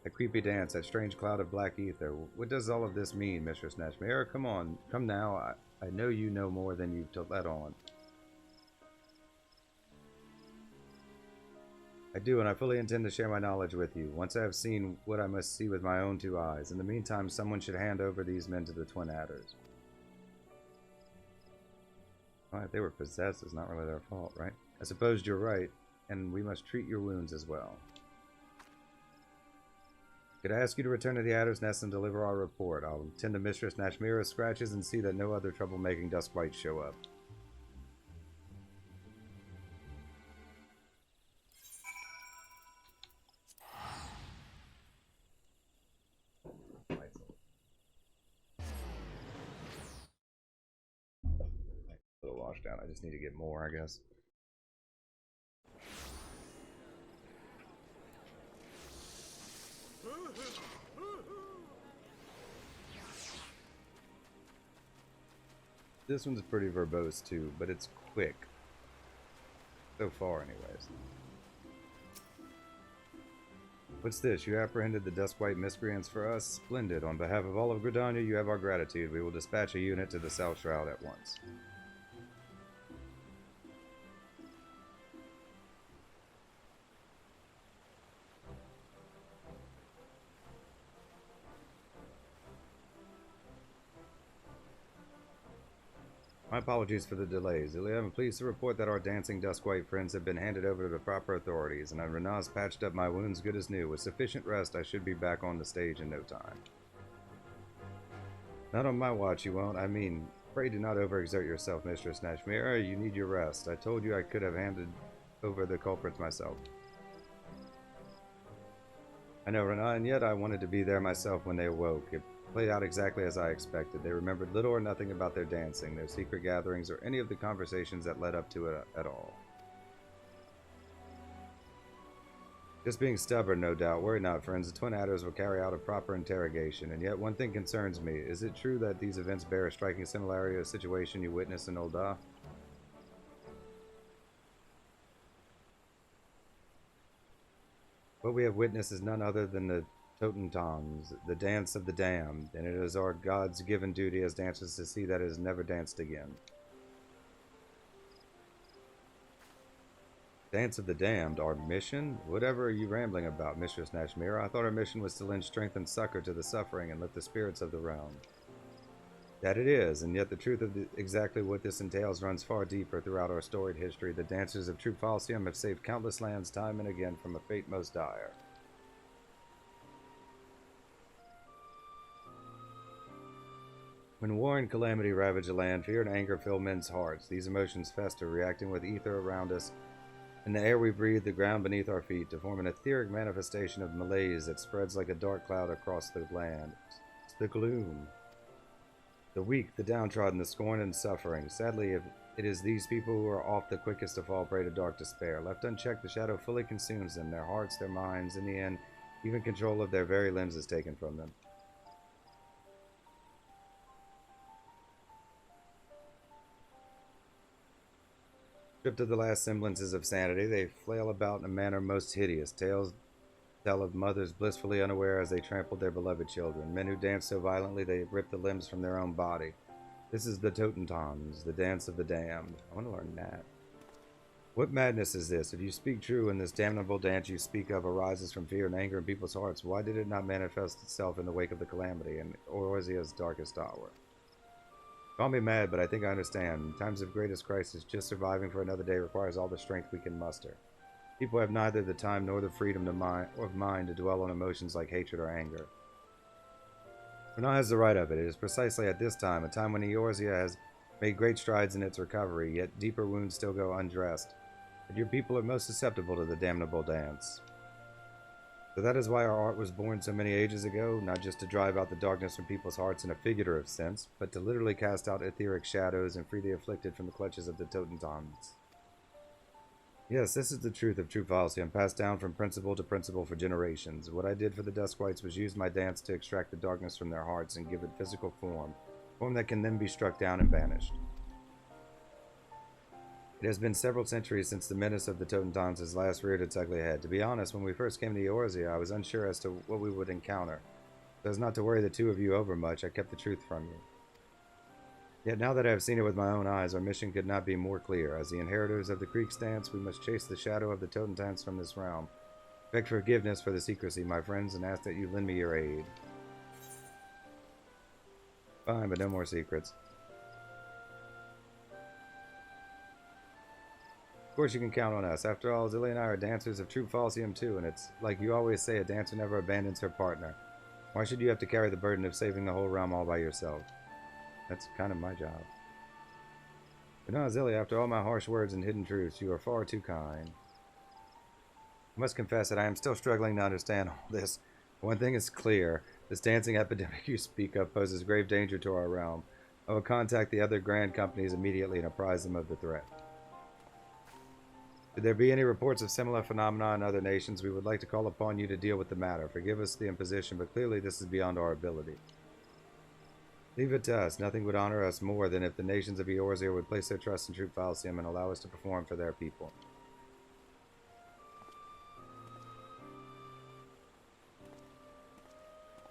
That creepy dance, that strange cloud of black ether. What does all of this mean, Mistress Nashmira? Come on, come now. I know you know more than you've to let on. I do, and I fully intend to share my knowledge with you, once I have seen what I must see with my own 2 eyes. In the meantime, someone should hand over these men to the Twin Adders. Well, if they were possessed, it's not really their fault, right? I suppose you're right, and we must treat your wounds as well. Could I ask you to return to the Adder's Nest and deliver our report? I'll tend to Mistress Nashmira's scratches and see that no other troublemaking Duskwhites show up. wash down. I just need to get more, I guess. This one's pretty verbose too, but it's quick. So far, anyways. What's this? You apprehended the Duskwhite miscreants for us? Splendid. On behalf of all of Gridania, you have our gratitude. We will dispatch a unit to the South Shroud at once. My apologies for the delays. Ilya, I'm pleased to report that our dancing Duskwhite friends have been handed over to the proper authorities, and Renaz patched up my wounds good as new. With sufficient rest, I should be back on the stage in no time. Not on my watch, you won't. I mean, pray do not overexert yourself, Mistress Nashmira. You need your rest. I told you I could have handed over the culprits myself. I know, Renaz, and yet I wanted to be there myself when they awoke. It played out exactly as I expected. They remembered little or nothing about their dancing, their secret gatherings, or any of the conversations that led up to it at all. Just being stubborn, no doubt. Worry not, friends. The Twin Adders will carry out a proper interrogation. And yet one thing concerns me. Is it true that these events bear a striking similarity to a situation you witnessed in Ul'dah? What we have witnessed is none other than the Totentanz, the dance of the damned, and it is our God's given duty as dancers to see that it is never danced again. Dance of the damned, our mission? Whatever are you rambling about, Mistress Nashmira? I thought our mission was to lend strength and succor to the suffering and lift the spirits of the realm. That it is, and yet the truth of exactly what this entails runs far deeper throughout our storied history. The dancers of True Falsium have saved countless lands time and again from a fate most dire. When war and calamity ravage a land, fear and anger fill men's hearts. These emotions fester, reacting with ether around us, and the air we breathe, the ground beneath our feet, to form an etheric manifestation of malaise that spreads like a dark cloud across the land. It's the gloom. The weak, the downtrodden, the scorned and suffering. Sadly, it is these people who are oft the quickest to fall prey to dark despair. Left unchecked, the shadow fully consumes them, their hearts, their minds. In the end, even control of their very limbs is taken from them. Stripped of the last semblances of sanity, they flail about in a manner most hideous. Tales tell of mothers blissfully unaware as they trampled their beloved children. Men who dance so violently they rip the limbs from their own body. This is the Totentanz, the dance of the damned. I want to learn that. What madness is this? If you speak true and this damnable dance you speak of arises from fear and anger in people's hearts, why did it not manifest itself in the wake of the calamity and Eorzea's darkest hour? Call me mad, but I think I understand. In times of greatest crisis, just surviving for another day requires all the strength we can muster. People have neither the time nor the freedom of mind to dwell on emotions like hatred or anger. Renaz has the right of it. It is precisely at this time, a time when Eorzea has made great strides in its recovery, yet deeper wounds still go undressed, that your people are most susceptible to the damnable dance. So that is why our art was born so many ages ago, not just to drive out the darkness from people's hearts in a figurative sense, but to literally cast out etheric shadows and free the afflicted from the clutches of the Totentanz. Yes, this is the truth of True Falsium, passed down from principle to principle for generations. What I did for the Duskwights was use my dance to extract the darkness from their hearts and give it physical form that can then be struck down and banished. It has been several centuries since the menace of the Totentanz has last reared its ugly head. To be honest, when we first came to Eorzea, I was unsure as to what we would encounter. So as not to worry the two of you overmuch, I kept the truth from you. Yet now that I have seen it with my own eyes, our mission could not be more clear. As the inheritors of the Creek's dance, we must chase the shadow of the Totentanz from this realm. Beg forgiveness for the secrecy, my friends, and ask that you lend me your aid. Fine, but no more secrets. Of course you can count on us. After all, Zilly and I are dancers of True Falsium too, and it's like you always say, a dancer never abandons her partner. Why should you have to carry the burden of saving the whole realm all by yourself? That's kind of my job. But no, Zilly, after all my harsh words and hidden truths, you are far too kind. I must confess that I am still struggling to understand all this. One thing is clear. This dancing epidemic you speak of poses grave danger to our realm. I will contact the other Grand Companies immediately and apprise them of the threat. Should there be any reports of similar phenomena in other nations, we would like to call upon you to deal with the matter. Forgive us the imposition, but clearly this is beyond our ability. Leave it to us. Nothing would honor us more than if the nations of Eorzea would place their trust in Troop Falcium and allow us to perform for their people.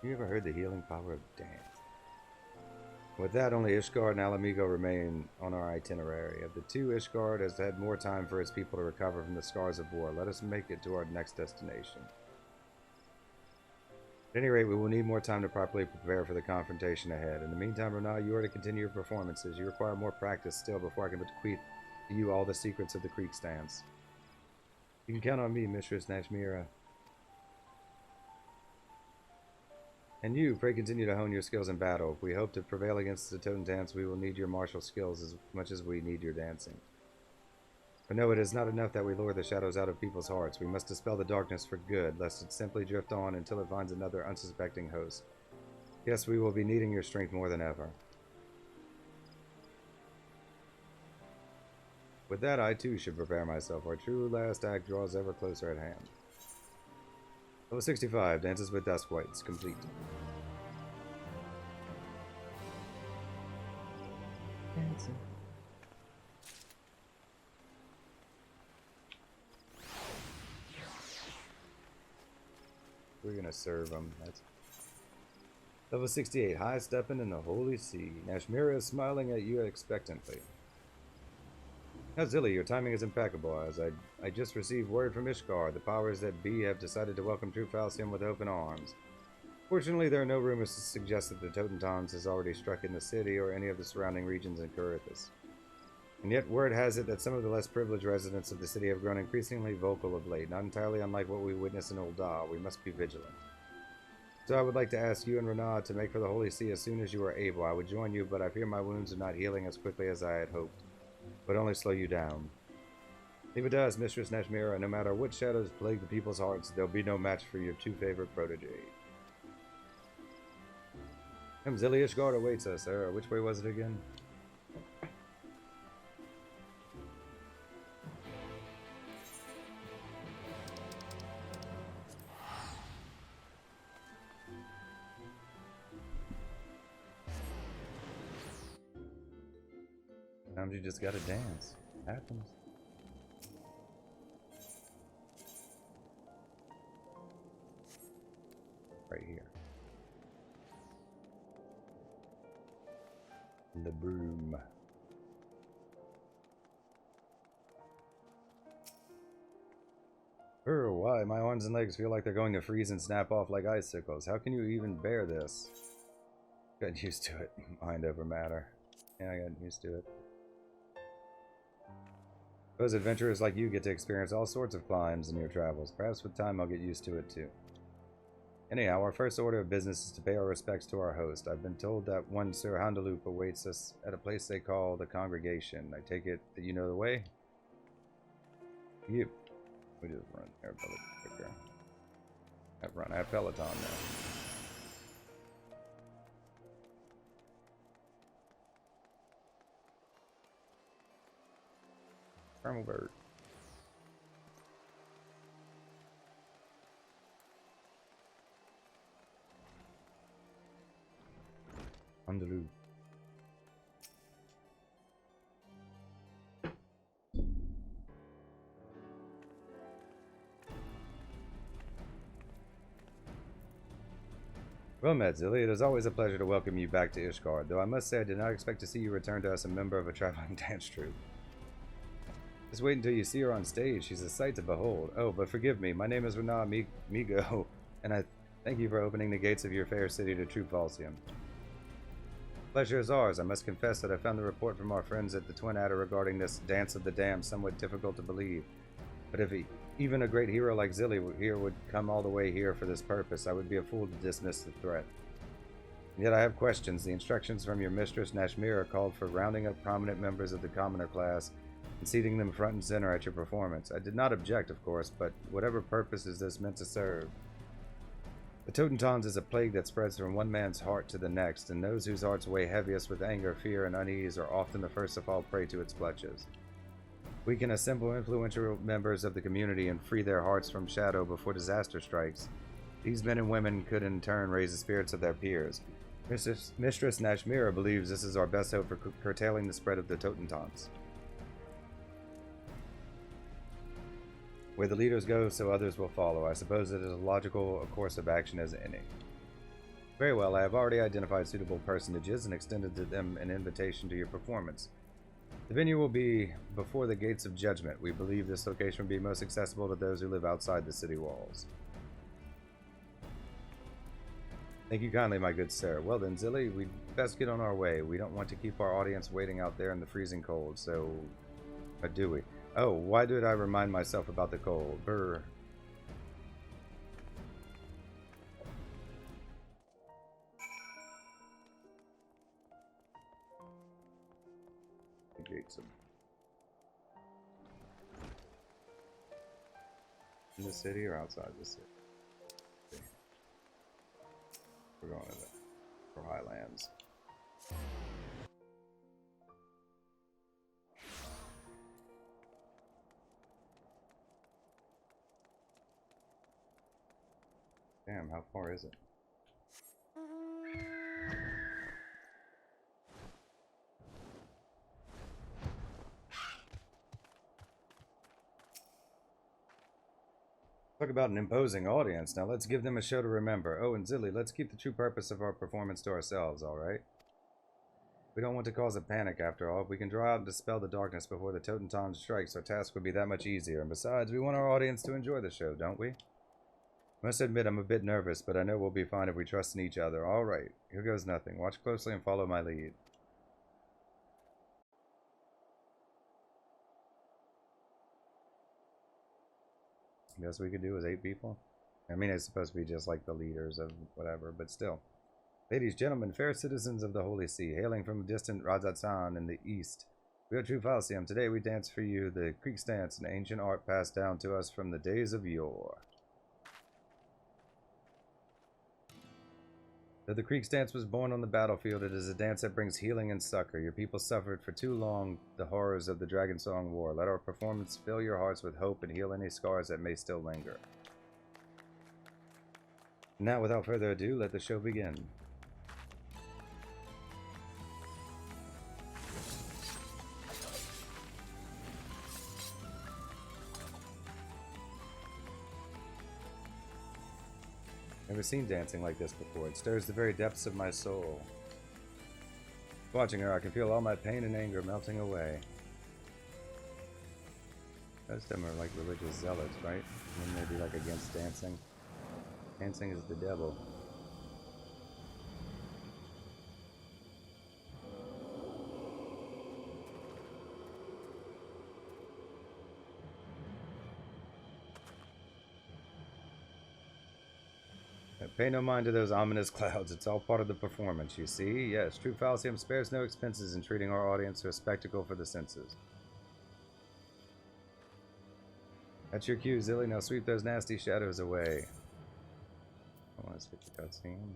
You ever heard the healing power of dance? With that, only Ishgard and Alamigo remain on our itinerary. Of the two, Ishgard has had more time for his people to recover from the scars of war. Let us make it to our next destination. At any rate, we will need more time to properly prepare for the confrontation ahead. In the meantime, Renard, you are to continue your performances. You require more practice still before I can bequeath to you all the secrets of the Creek stance. You can count on me, Mistress Nashmira. And you, pray continue to hone your skills in battle. If we hope to prevail against the Totem Dance, we will need your martial skills as much as we need your dancing. But no, it is not enough that we lure the shadows out of people's hearts. We must dispel the darkness for good, lest it simply drift on until it finds another unsuspecting host. Yes, we will be needing your strength more than ever. With that, I too should prepare myself. Our true last act draws ever closer at hand. Level 65, Dances with Duskwights, complete. Dancing. We're gonna serve them. That's level 68, High Stepping in the Holy See. Nashmira is smiling at you expectantly. Now, Zilly, your timing is impeccable, as I just received word from Ishgard. The powers that be have decided to welcome True Falcium with open arms. Fortunately, there are no rumors to suggest that the Totentons has already struck in the city or any of the surrounding regions in Corythus. And yet, word has it that some of the less privileged residents of the city have grown increasingly vocal of late, not entirely unlike what we witnessed in Old Dahl. We must be vigilant. So I would like to ask you and Renard to make for the Holy See as soon as you are able. I would join you, but I fear my wounds are not healing as quickly as I had hoped. But only slow you down. Leave it to us, Mistress Nashmira. No matter what shadows plague the people's hearts, there'll be no match for your two favorite protege. Zilly Ishgard awaits us. Which way was it again? Sometimes you just gotta dance. It happens. Right here. The broom. Why? My arms and legs feel like they're going to freeze and snap off like icicles. How can you even bear this? Got used to it. Mind over matter. Yeah, I got used to it. Those adventurers like you get to experience all sorts of climbs in your travels. Perhaps with time I'll get used to it too. Anyhow, our first order of business is to pay our respects to our host. I've been told that one Sir Houndaloop awaits us at a place they call the Congregation. I take it that you know the way? You. We just run there, quicker. I have Peloton now. Caramel bird. Houndaloop. Well met, Zilly. It is always a pleasure to welcome you back to Ishgard, though I must say I did not expect to see you return to us a member of a traveling dance troupe. Just wait until you see her on stage. She's a sight to behold. Oh, but forgive me. My name is Renard Migo, and I thank you for opening the gates of your fair city to true Falcium. Pleasure is ours. I must confess that I found the report from our friends at the Twin Adder regarding this Dance of the Damned somewhat difficult to believe. But if even a great hero like Zilly here would come all the way here for this purpose, I would be a fool to dismiss the threat. And yet I have questions. The instructions from your mistress Nashmira called for rounding up prominent members of the commoner class and seating them front and center at your performance. I did not object, of course, but whatever purpose is this meant to serve? The Totentons is a plague that spreads from one man's heart to the next, and those whose hearts weigh heaviest with anger, fear, and unease are often the first to fall prey to its clutches. We can assemble influential members of the community and free their hearts from shadow before disaster strikes. These men and women could in turn raise the spirits of their peers. Mistress Nashmira believes this is our best hope for curtailing the spread of the Totentons. Where the leaders go, so others will follow. I suppose it is as logical a course of action as any. Very well, I have already identified suitable personages and extended to them an invitation to your performance. The venue will be before the Gates of Judgment. We believe this location will be most accessible to those who live outside the city walls. Thank you kindly, my good sir. Well then, Zilly, we'd best get on our way. We don't want to keep our audience waiting out there in the freezing cold, so... Or do we? Oh, why did I remind myself about the cold? Brr. In the city or outside the city? We're going to the Highlands. Damn, how far is it? Talk about an imposing audience. Now let's give them a show to remember. Oh, and Zilly, let's keep the true purpose of our performance to ourselves, alright? We don't want to cause a panic, after all. If we can draw out and dispel the darkness before the Totenton strikes, our task would be that much easier. And besides, we want our audience to enjoy the show, don't we? I must admit, I'm a bit nervous, but I know we'll be fine if we trust in each other. Alright, here goes nothing. Watch closely and follow my lead. The best we could do is 8 people. I mean, it's supposed to be just like the leaders of whatever, but still. Ladies, gentlemen, fair citizens of the Holy See, hailing from distant Rajasthan in the east, we are true Falsium. Today we dance for you the Creek dance, an ancient art passed down to us from the days of yore. Though the Creek dance was born on the battlefield, it is a dance that brings healing and succor. Your people suffered for too long the horrors of the Dragon Song War. Let our performance fill your hearts with hope and heal any scars that may still linger. Now, without further ado, let the show begin. Never seen dancing like this before. It stirs the very depths of my soul. Watching her, I can feel all my pain and anger melting away. Most of them are like religious zealots, right? Wouldn't they be like against dancing? Dancing is the devil. Pay no mind to those ominous clouds. It's all part of the performance, you see. Yes, true Falsium spares no expenses in treating our audience to a spectacle for the senses. That's your cue, Zilly. Now sweep those nasty shadows away. I want to switch the cutscene.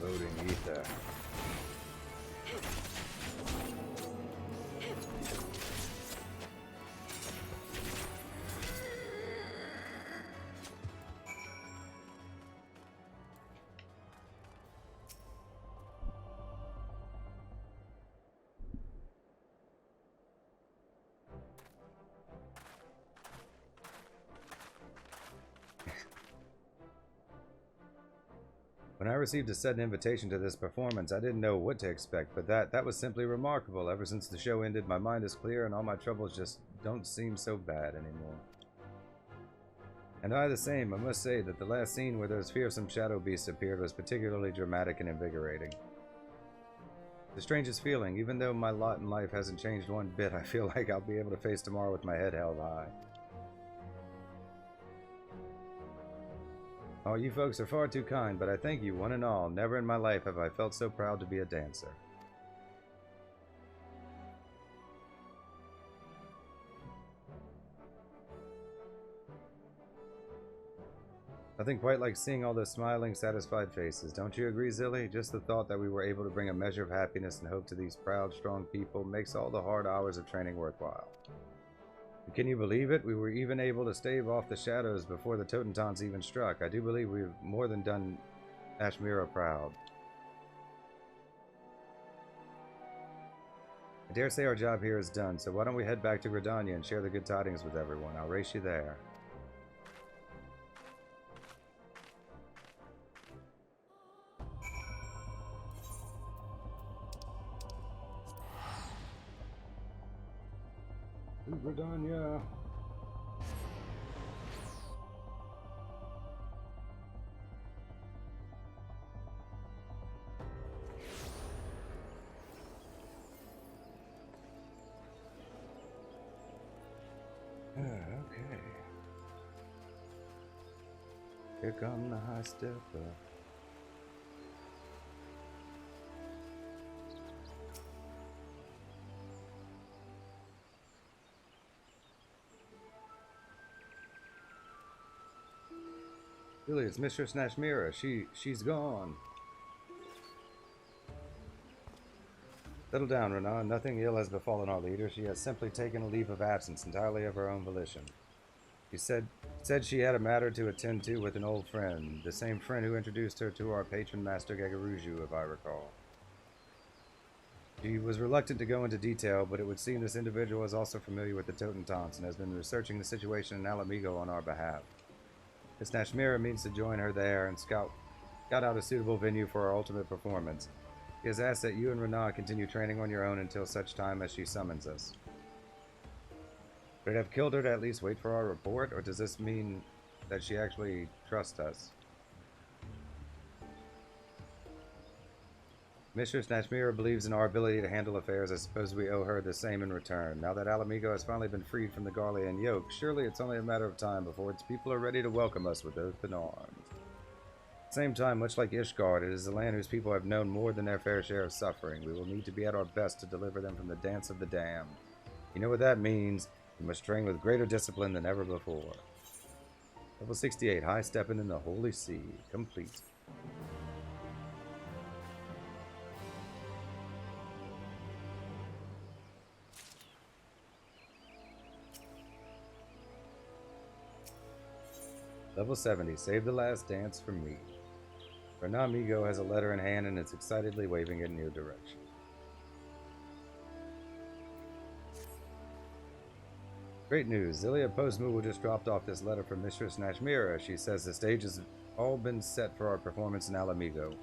Loading ether. When I received a sudden invitation to this performance, I didn't know what to expect, but that was simply remarkable. Ever since the show ended, my mind is clear and all my troubles just don't seem so bad anymore. And I the same. I must say that the last scene where those fearsome shadow beasts appeared was particularly dramatic and invigorating. The strangest feeling, even though my lot in life hasn't changed one bit, I feel like I'll be able to face tomorrow with my head held high. Oh, you folks are far too kind, but I thank you one and all. Never in my life have I felt so proud to be a dancer. Nothing quite like seeing all those smiling, satisfied faces. Don't you agree, Zilly? Just the thought that we were able to bring a measure of happiness and hope to these proud, strong people makes all the hard hours of training worthwhile. And can you believe it? We were even able to stave off the shadows before the Totentons even struck. I do believe we've more than done Ashmira proud. I dare say our job here is done, so why don't we head back to Gridania and share the good tidings with everyone? I'll race you there. Gridania. Okay. Here come the high stepper. Really, it's Mistress Nashmira. She's gone. Settle down, Renan. Nothing ill has befallen our leader. She has simply taken a leave of absence entirely of her own volition. She said she had a matter to attend to with an old friend, the same friend who introduced her to our patron Master Gagaruju, if I recall. She was reluctant to go into detail, but it would seem this individual is also familiar with the Totentons and has been researching the situation in Alamigo on our behalf. Miss Nashmira means to join her there and scout out a suitable venue for our ultimate performance. She has asked that you and Renan continue training on your own until such time as she summons us. Would it have killed her to at least wait for our report, or does this mean that she actually trusts us? Mistress Nashmira believes in our ability to handle affairs. I suppose we owe her the same in return. Now that Alamigo has finally been freed from the Garlean yoke, surely it's only a matter of time before its people are ready to welcome us with open arms. At the same time, much like Ishgard, it is a land whose people have known more than their fair share of suffering. We will need to be at our best to deliver them from the dance of the damned. You know what that means? We must train with greater discipline than ever before. Level 68, High Stepping in the Holy See. Complete. Level 70, Save the Last Dance for me. Renan Amigo has a letter in hand and is excitedly waving it in your direction. Great news. Zilia Postmoo just dropped off this letter from Mistress Nashmira. She says the stage has all been set for our performance in Alamigo.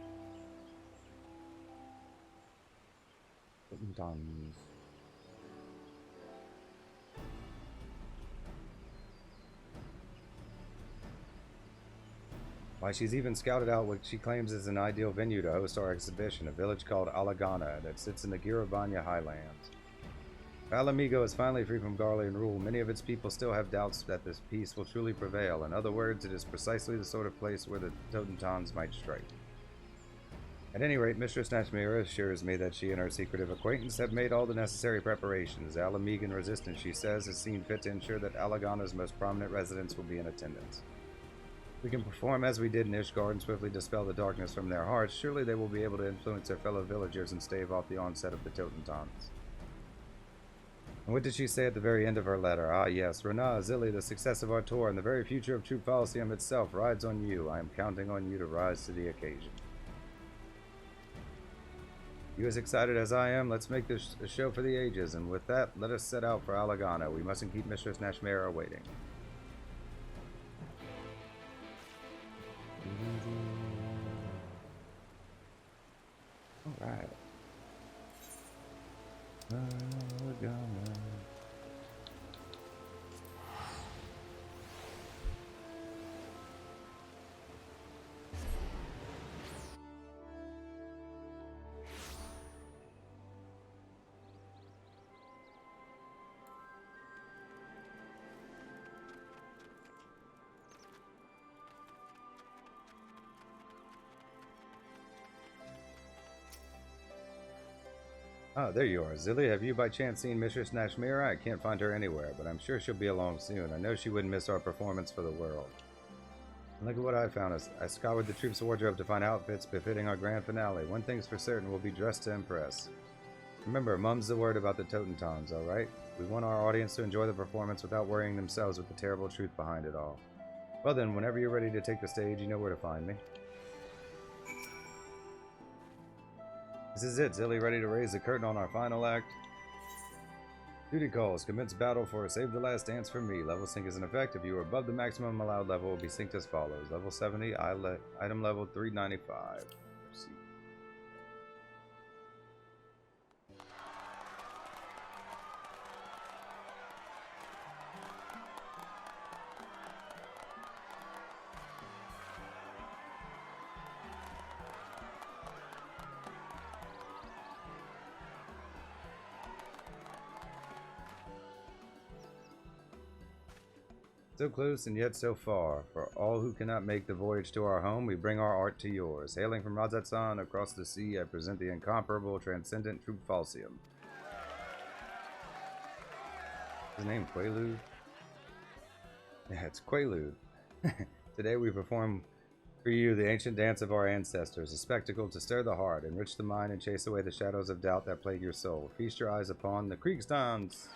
Why, she's even scouted out what she claims is an ideal venue to host our exhibition, a village called Alagana that sits in the Girabanya highlands. If Alamigo is finally free from Garlean rule, many of its people still have doubts that this peace will truly prevail. In other words, it is precisely the sort of place where the Totentons might strike. At any rate, Mistress Nashmira assures me that she and her secretive acquaintance have made all the necessary preparations. Alamigan resistance, she says, has seen fit to ensure that Alagana's most prominent residents will be in attendance. We can perform as we did in Ishgard and swiftly dispel the darkness from their hearts. Surely they will be able to influence their fellow villagers and stave off the onset of the Totentons. And what did she say at the very end of her letter? Ah, yes, Renan, Zilli, the success of our tour and the very future of Troop Falcium itself rides on you. I am counting on you to rise to the occasion. You as excited as I am, let's make this a show for the ages, and with that, let us set out for Alagana. We mustn't keep Mistress Nashmira waiting. Alright. Ah, there you are. Zilly, have you by chance seen Mistress Nashmira? I can't find her anywhere, but I'm sure she'll be along soon. I know she wouldn't miss our performance for the world. And look at what I found. I scoured the troops' wardrobe to find outfits befitting our grand finale. One thing's for certain, we'll be dressed to impress. Remember, mum's the word about the Totentoms, alright? We want our audience to enjoy the performance without worrying themselves with the terrible truth behind it all. Well then, whenever you're ready to take the stage, you know where to find me. This is it, Zilly, ready to raise the curtain on our final act? Duty calls. Commence battle for Save the Last Dance for Me. Level sync is in effect. If you are above the maximum allowed level, will be synced as follows. Level 70, item level 395. Proceed. So close and yet so far. For all who cannot make the voyage to our home, we bring our art to yours. Hailing from Rajatsan across the sea, I present the incomparable, transcendent Troop Falsium. His name Quaalude? Yeah, it's Quaalude. Today we perform for you the ancient dance of our ancestors, a spectacle to stir the heart, enrich the mind, and chase away the shadows of doubt that plague your soul. Feast your eyes upon the Kriegsdance!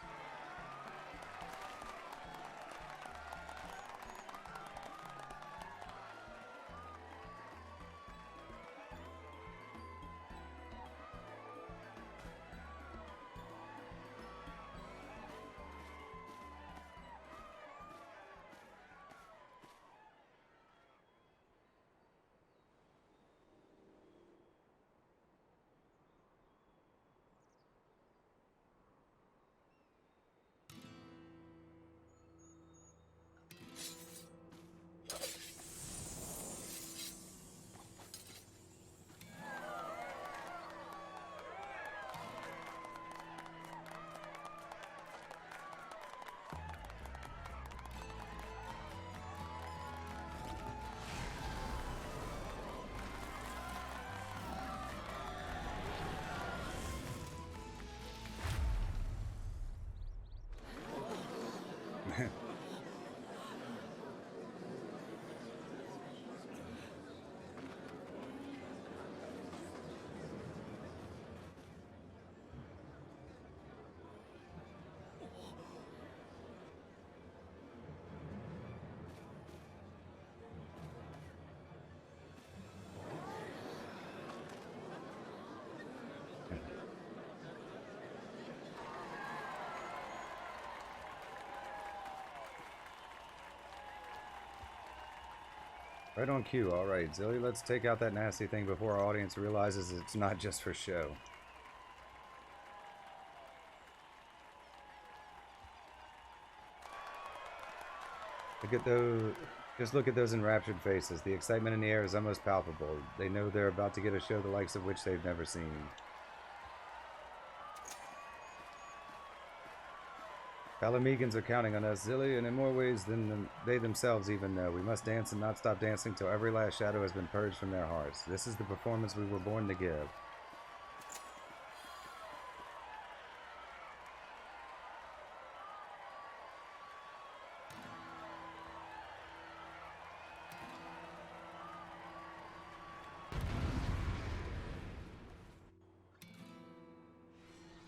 Right on cue. Alright, Zilly, let's take out that nasty thing before our audience realizes it's not just for show. Look at those. Just look at those enraptured faces. The excitement in the air is almost palpable. They know they're about to get a show the likes of which they've never seen. Palamegans are counting on us, Zilly, and in more ways than they themselves even know. We must dance and not stop dancing till every last shadow has been purged from their hearts. This is the performance we were born to give.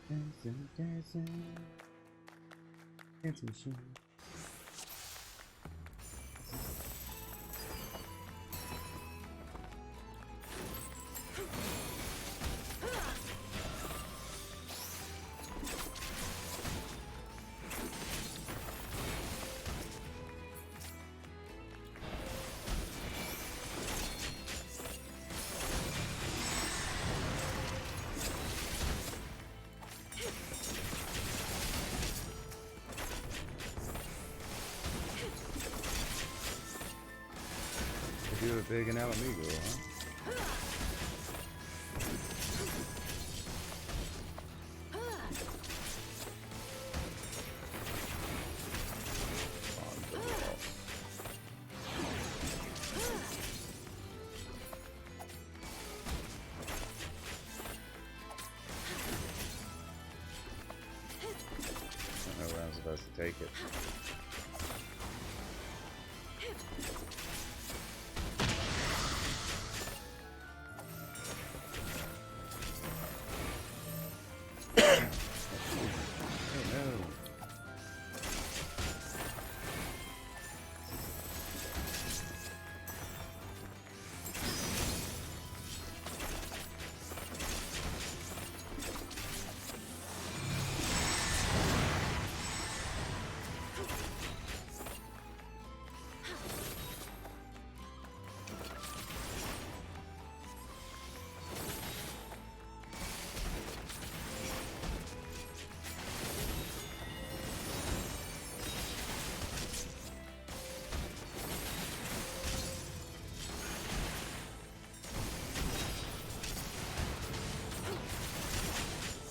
Dancing, dancing. Dance machine. Do a big and Alamigo, huh? supposed to take it.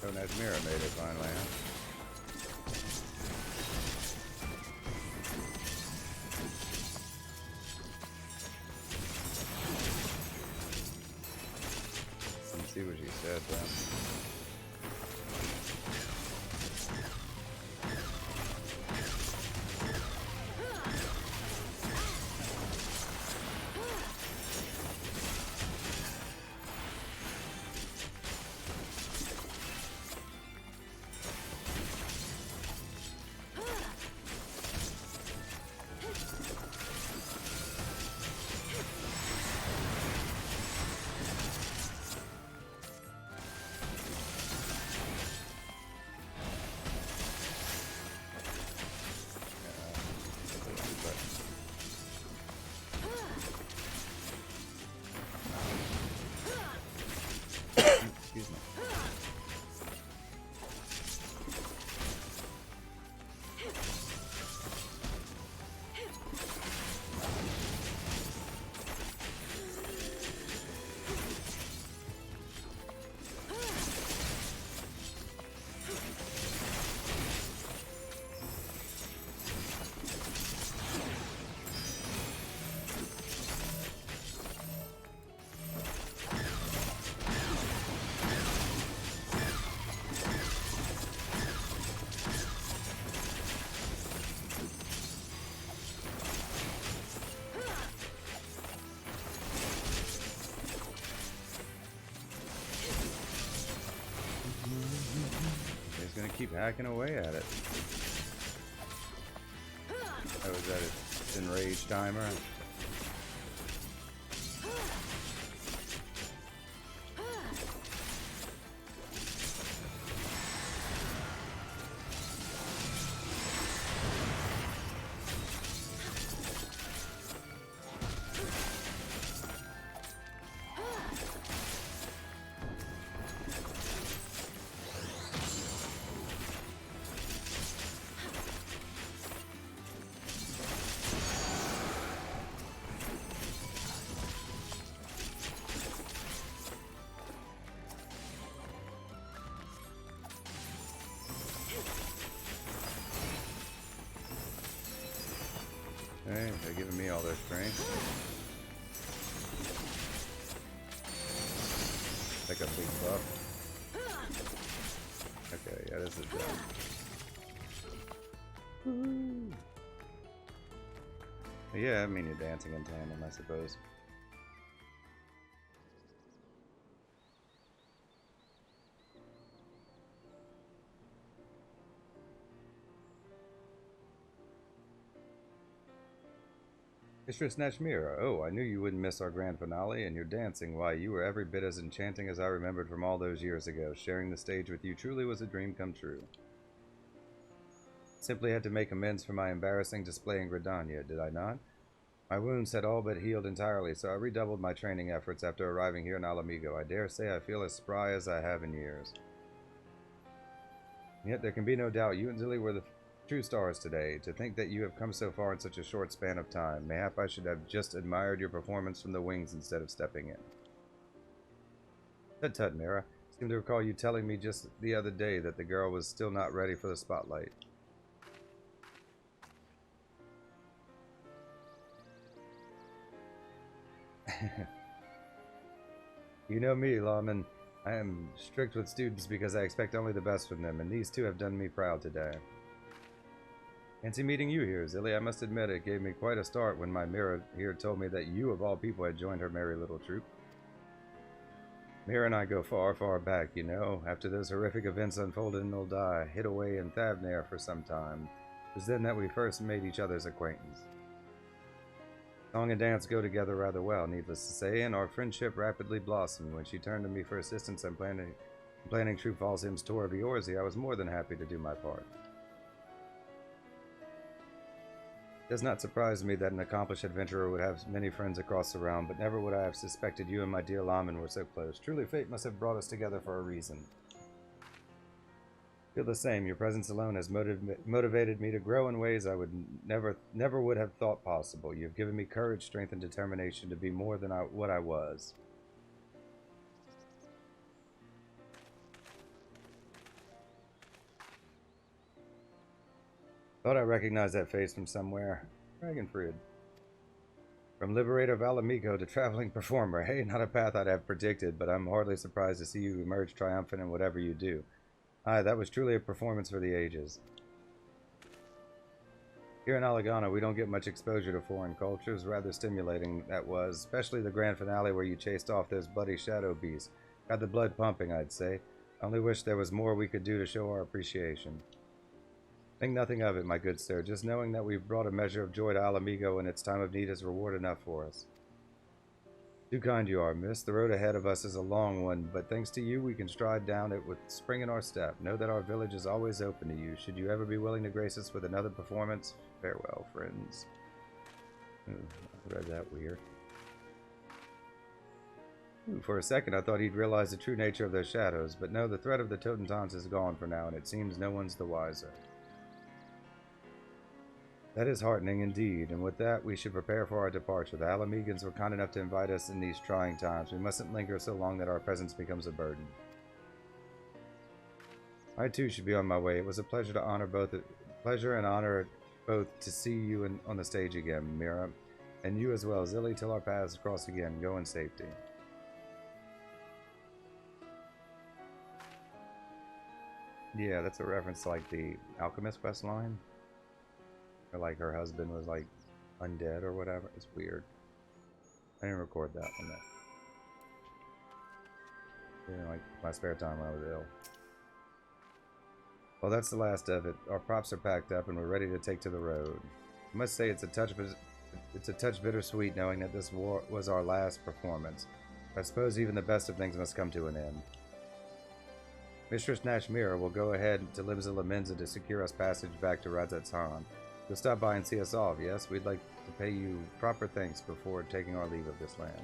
Oh, Najmira made it finally, huh? Let's see what she said then. Excuse me. He's gonna keep hacking away at it. Oh, is that its enrage timer? Okay, they're giving me all their strength. Like a big buff. Okay, yeah, this is done. Yeah, I mean you're dancing in tandem, I suppose. Mistress Nashmira, oh, I knew you wouldn't miss our grand finale, and your dancing, why, you were every bit as enchanting as I remembered from all those years ago. Sharing the stage with you truly was a dream come true. Simply had to make amends for my embarrassing display in Gridania, did I not? My wounds had all but healed entirely, so I redoubled my training efforts after arriving here in Alamigo. I dare say I feel as spry as I have in years. Yet there can be no doubt you and Zilly were the true stars today. To think that you have come so far in such a short span of time. Mayhap I should have just admired your performance from the wings instead of stepping in. Tut, Mira. I seem to recall you telling me just the other day that the girl was still not ready for the spotlight. You know me, Lawman. I am strict with students because I expect only the best from them, and these two have done me proud today. Fancy meeting you here, Zilly. I must admit it gave me quite a start when my mirror here told me that you, of all people, had joined her merry little troop. Mira and I go far, far back, you know. After those horrific events unfolded in Old I hid away in Thavnair for some time. It was then that we first made each other's acquaintance. Song and dance go together rather well, needless to say, and our friendship rapidly blossomed. When she turned to me for assistance in planning Troop Falsim's tour of Eorzea, I was more than happy to do my part. It does not surprise me that an accomplished adventurer would have many friends across the realm, but never would I have suspected you and my dear Laman were so close. Truly, fate must have brought us together for a reason. Feel the same. Your presence alone has motivated me to grow in ways I would never would have thought possible. You have given me courage, strength, and determination to be more than what I was. Thought I recognized that face from somewhere. Dragonfried. From liberator of Alamico to traveling performer. Hey, not a path I'd have predicted, but I'm hardly surprised to see you emerge triumphant in whatever you do. Aye, that was truly a performance for the ages. Here in Alagana, we don't get much exposure to foreign cultures. Rather stimulating, that was. Especially the grand finale where you chased off those bloody shadow beasts. Got the blood pumping, I'd say. I only wish there was more we could do to show our appreciation. Think nothing of it, my good sir. Just knowing that we've brought a measure of joy to Alamigo in its time of need is reward enough for us. Too kind you are, miss. The road ahead of us is a long one, but thanks to you, we can stride down it with spring in our step. Know that our village is always open to you. Should you ever be willing to grace us with another performance, farewell, friends. I read that weird. For a second, I thought he'd realize the true nature of those shadows, but no, the threat of the Totentons is gone for now, and it seems no one's the wiser. That is heartening indeed, and with that, we should prepare for our departure. The Alamegans were kind enough to invite us in these trying times. We mustn't linger so long that our presence becomes a burden. I too should be on my way. It was a pleasure to honor both to see you on the stage again, Mira, and you as well, Zilly, till our paths cross again. Go in safety. Yeah, that's a reference to like the Alchemist quest line. Or like her husband was like undead or whatever. It's weird. I didn't record that one though. You know, like my spare time when I was ill. Well, that's the last of it. Our props are packed up and we're ready to take to the road. I must say it's a touch bittersweet knowing that this was our last performance. I suppose even the best of things must come to an end. Mistress Nashmira will go ahead to Limsa Lamenza to secure us passage back to Radzatan. You'll stop by and see us off, yes? We'd like to pay you proper thanks before taking our leave of this land.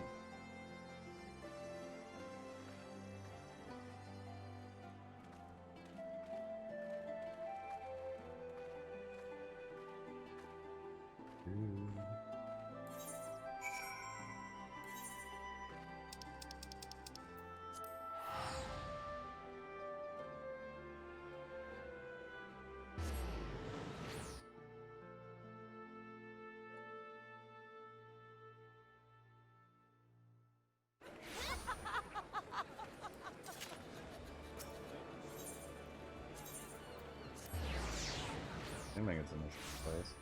I think it's in this place.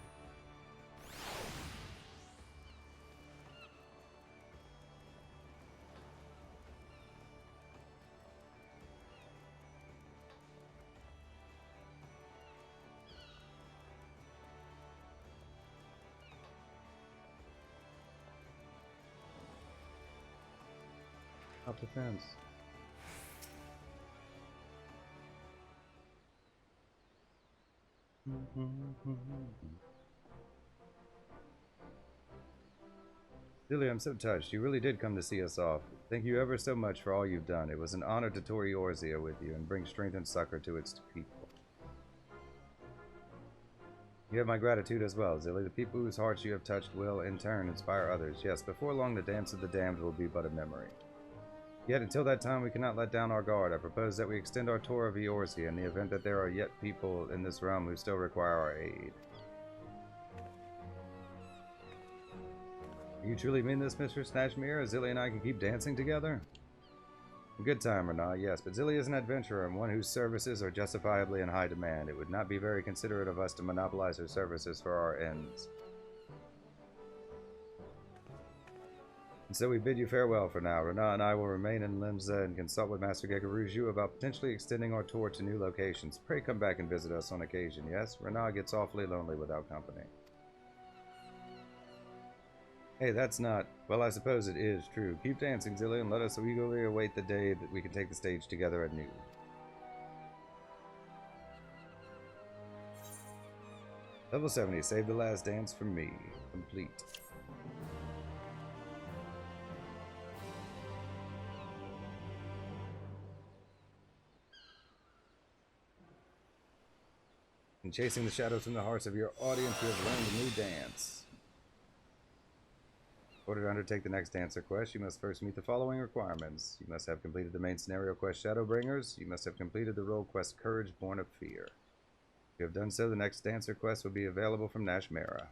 Up the fence. Lily, I'm so touched. You really did come to see us off. Thank you ever so much for all you've done. It was an honor to tour Eorzea with you and bring strength and succor to its people. You have my gratitude as well, Zilly. The people whose hearts you have touched will, in turn, inspire others. Yes, before long the Dance of the Damned will be but a memory. Yet until that time we cannot let down our guard. I propose that we extend our tour of Eorzea in the event that there are yet people in this realm who still require our aid. You truly mean this, Mr. Snatchmere? Zilly and I can keep dancing together? A good time, Renard, yes, but Zilly is an adventurer and one whose services are justifiably in high demand. It would not be very considerate of us to monopolize her services for our ends. And so we bid you farewell for now. Renard and I will remain in Limsa and consult with Master Gegaruju about potentially extending our tour to new locations. Pray come back and visit us on occasion, yes? Renard gets awfully lonely without company. Hey, that's not... Well, I suppose it is true. Keep dancing, Zilly, and let us eagerly await the day that we can take the stage together anew. Level 70. Save the last dance for me. Complete. In chasing the shadows from the hearts of your audience, we have learned a new dance. In order to undertake the next dancer quest, you must first meet the following requirements. You must have completed the main scenario quest Shadowbringers. You must have completed the role quest Courage Born of Fear. If you have done so, the next dancer quest will be available from Nashmera.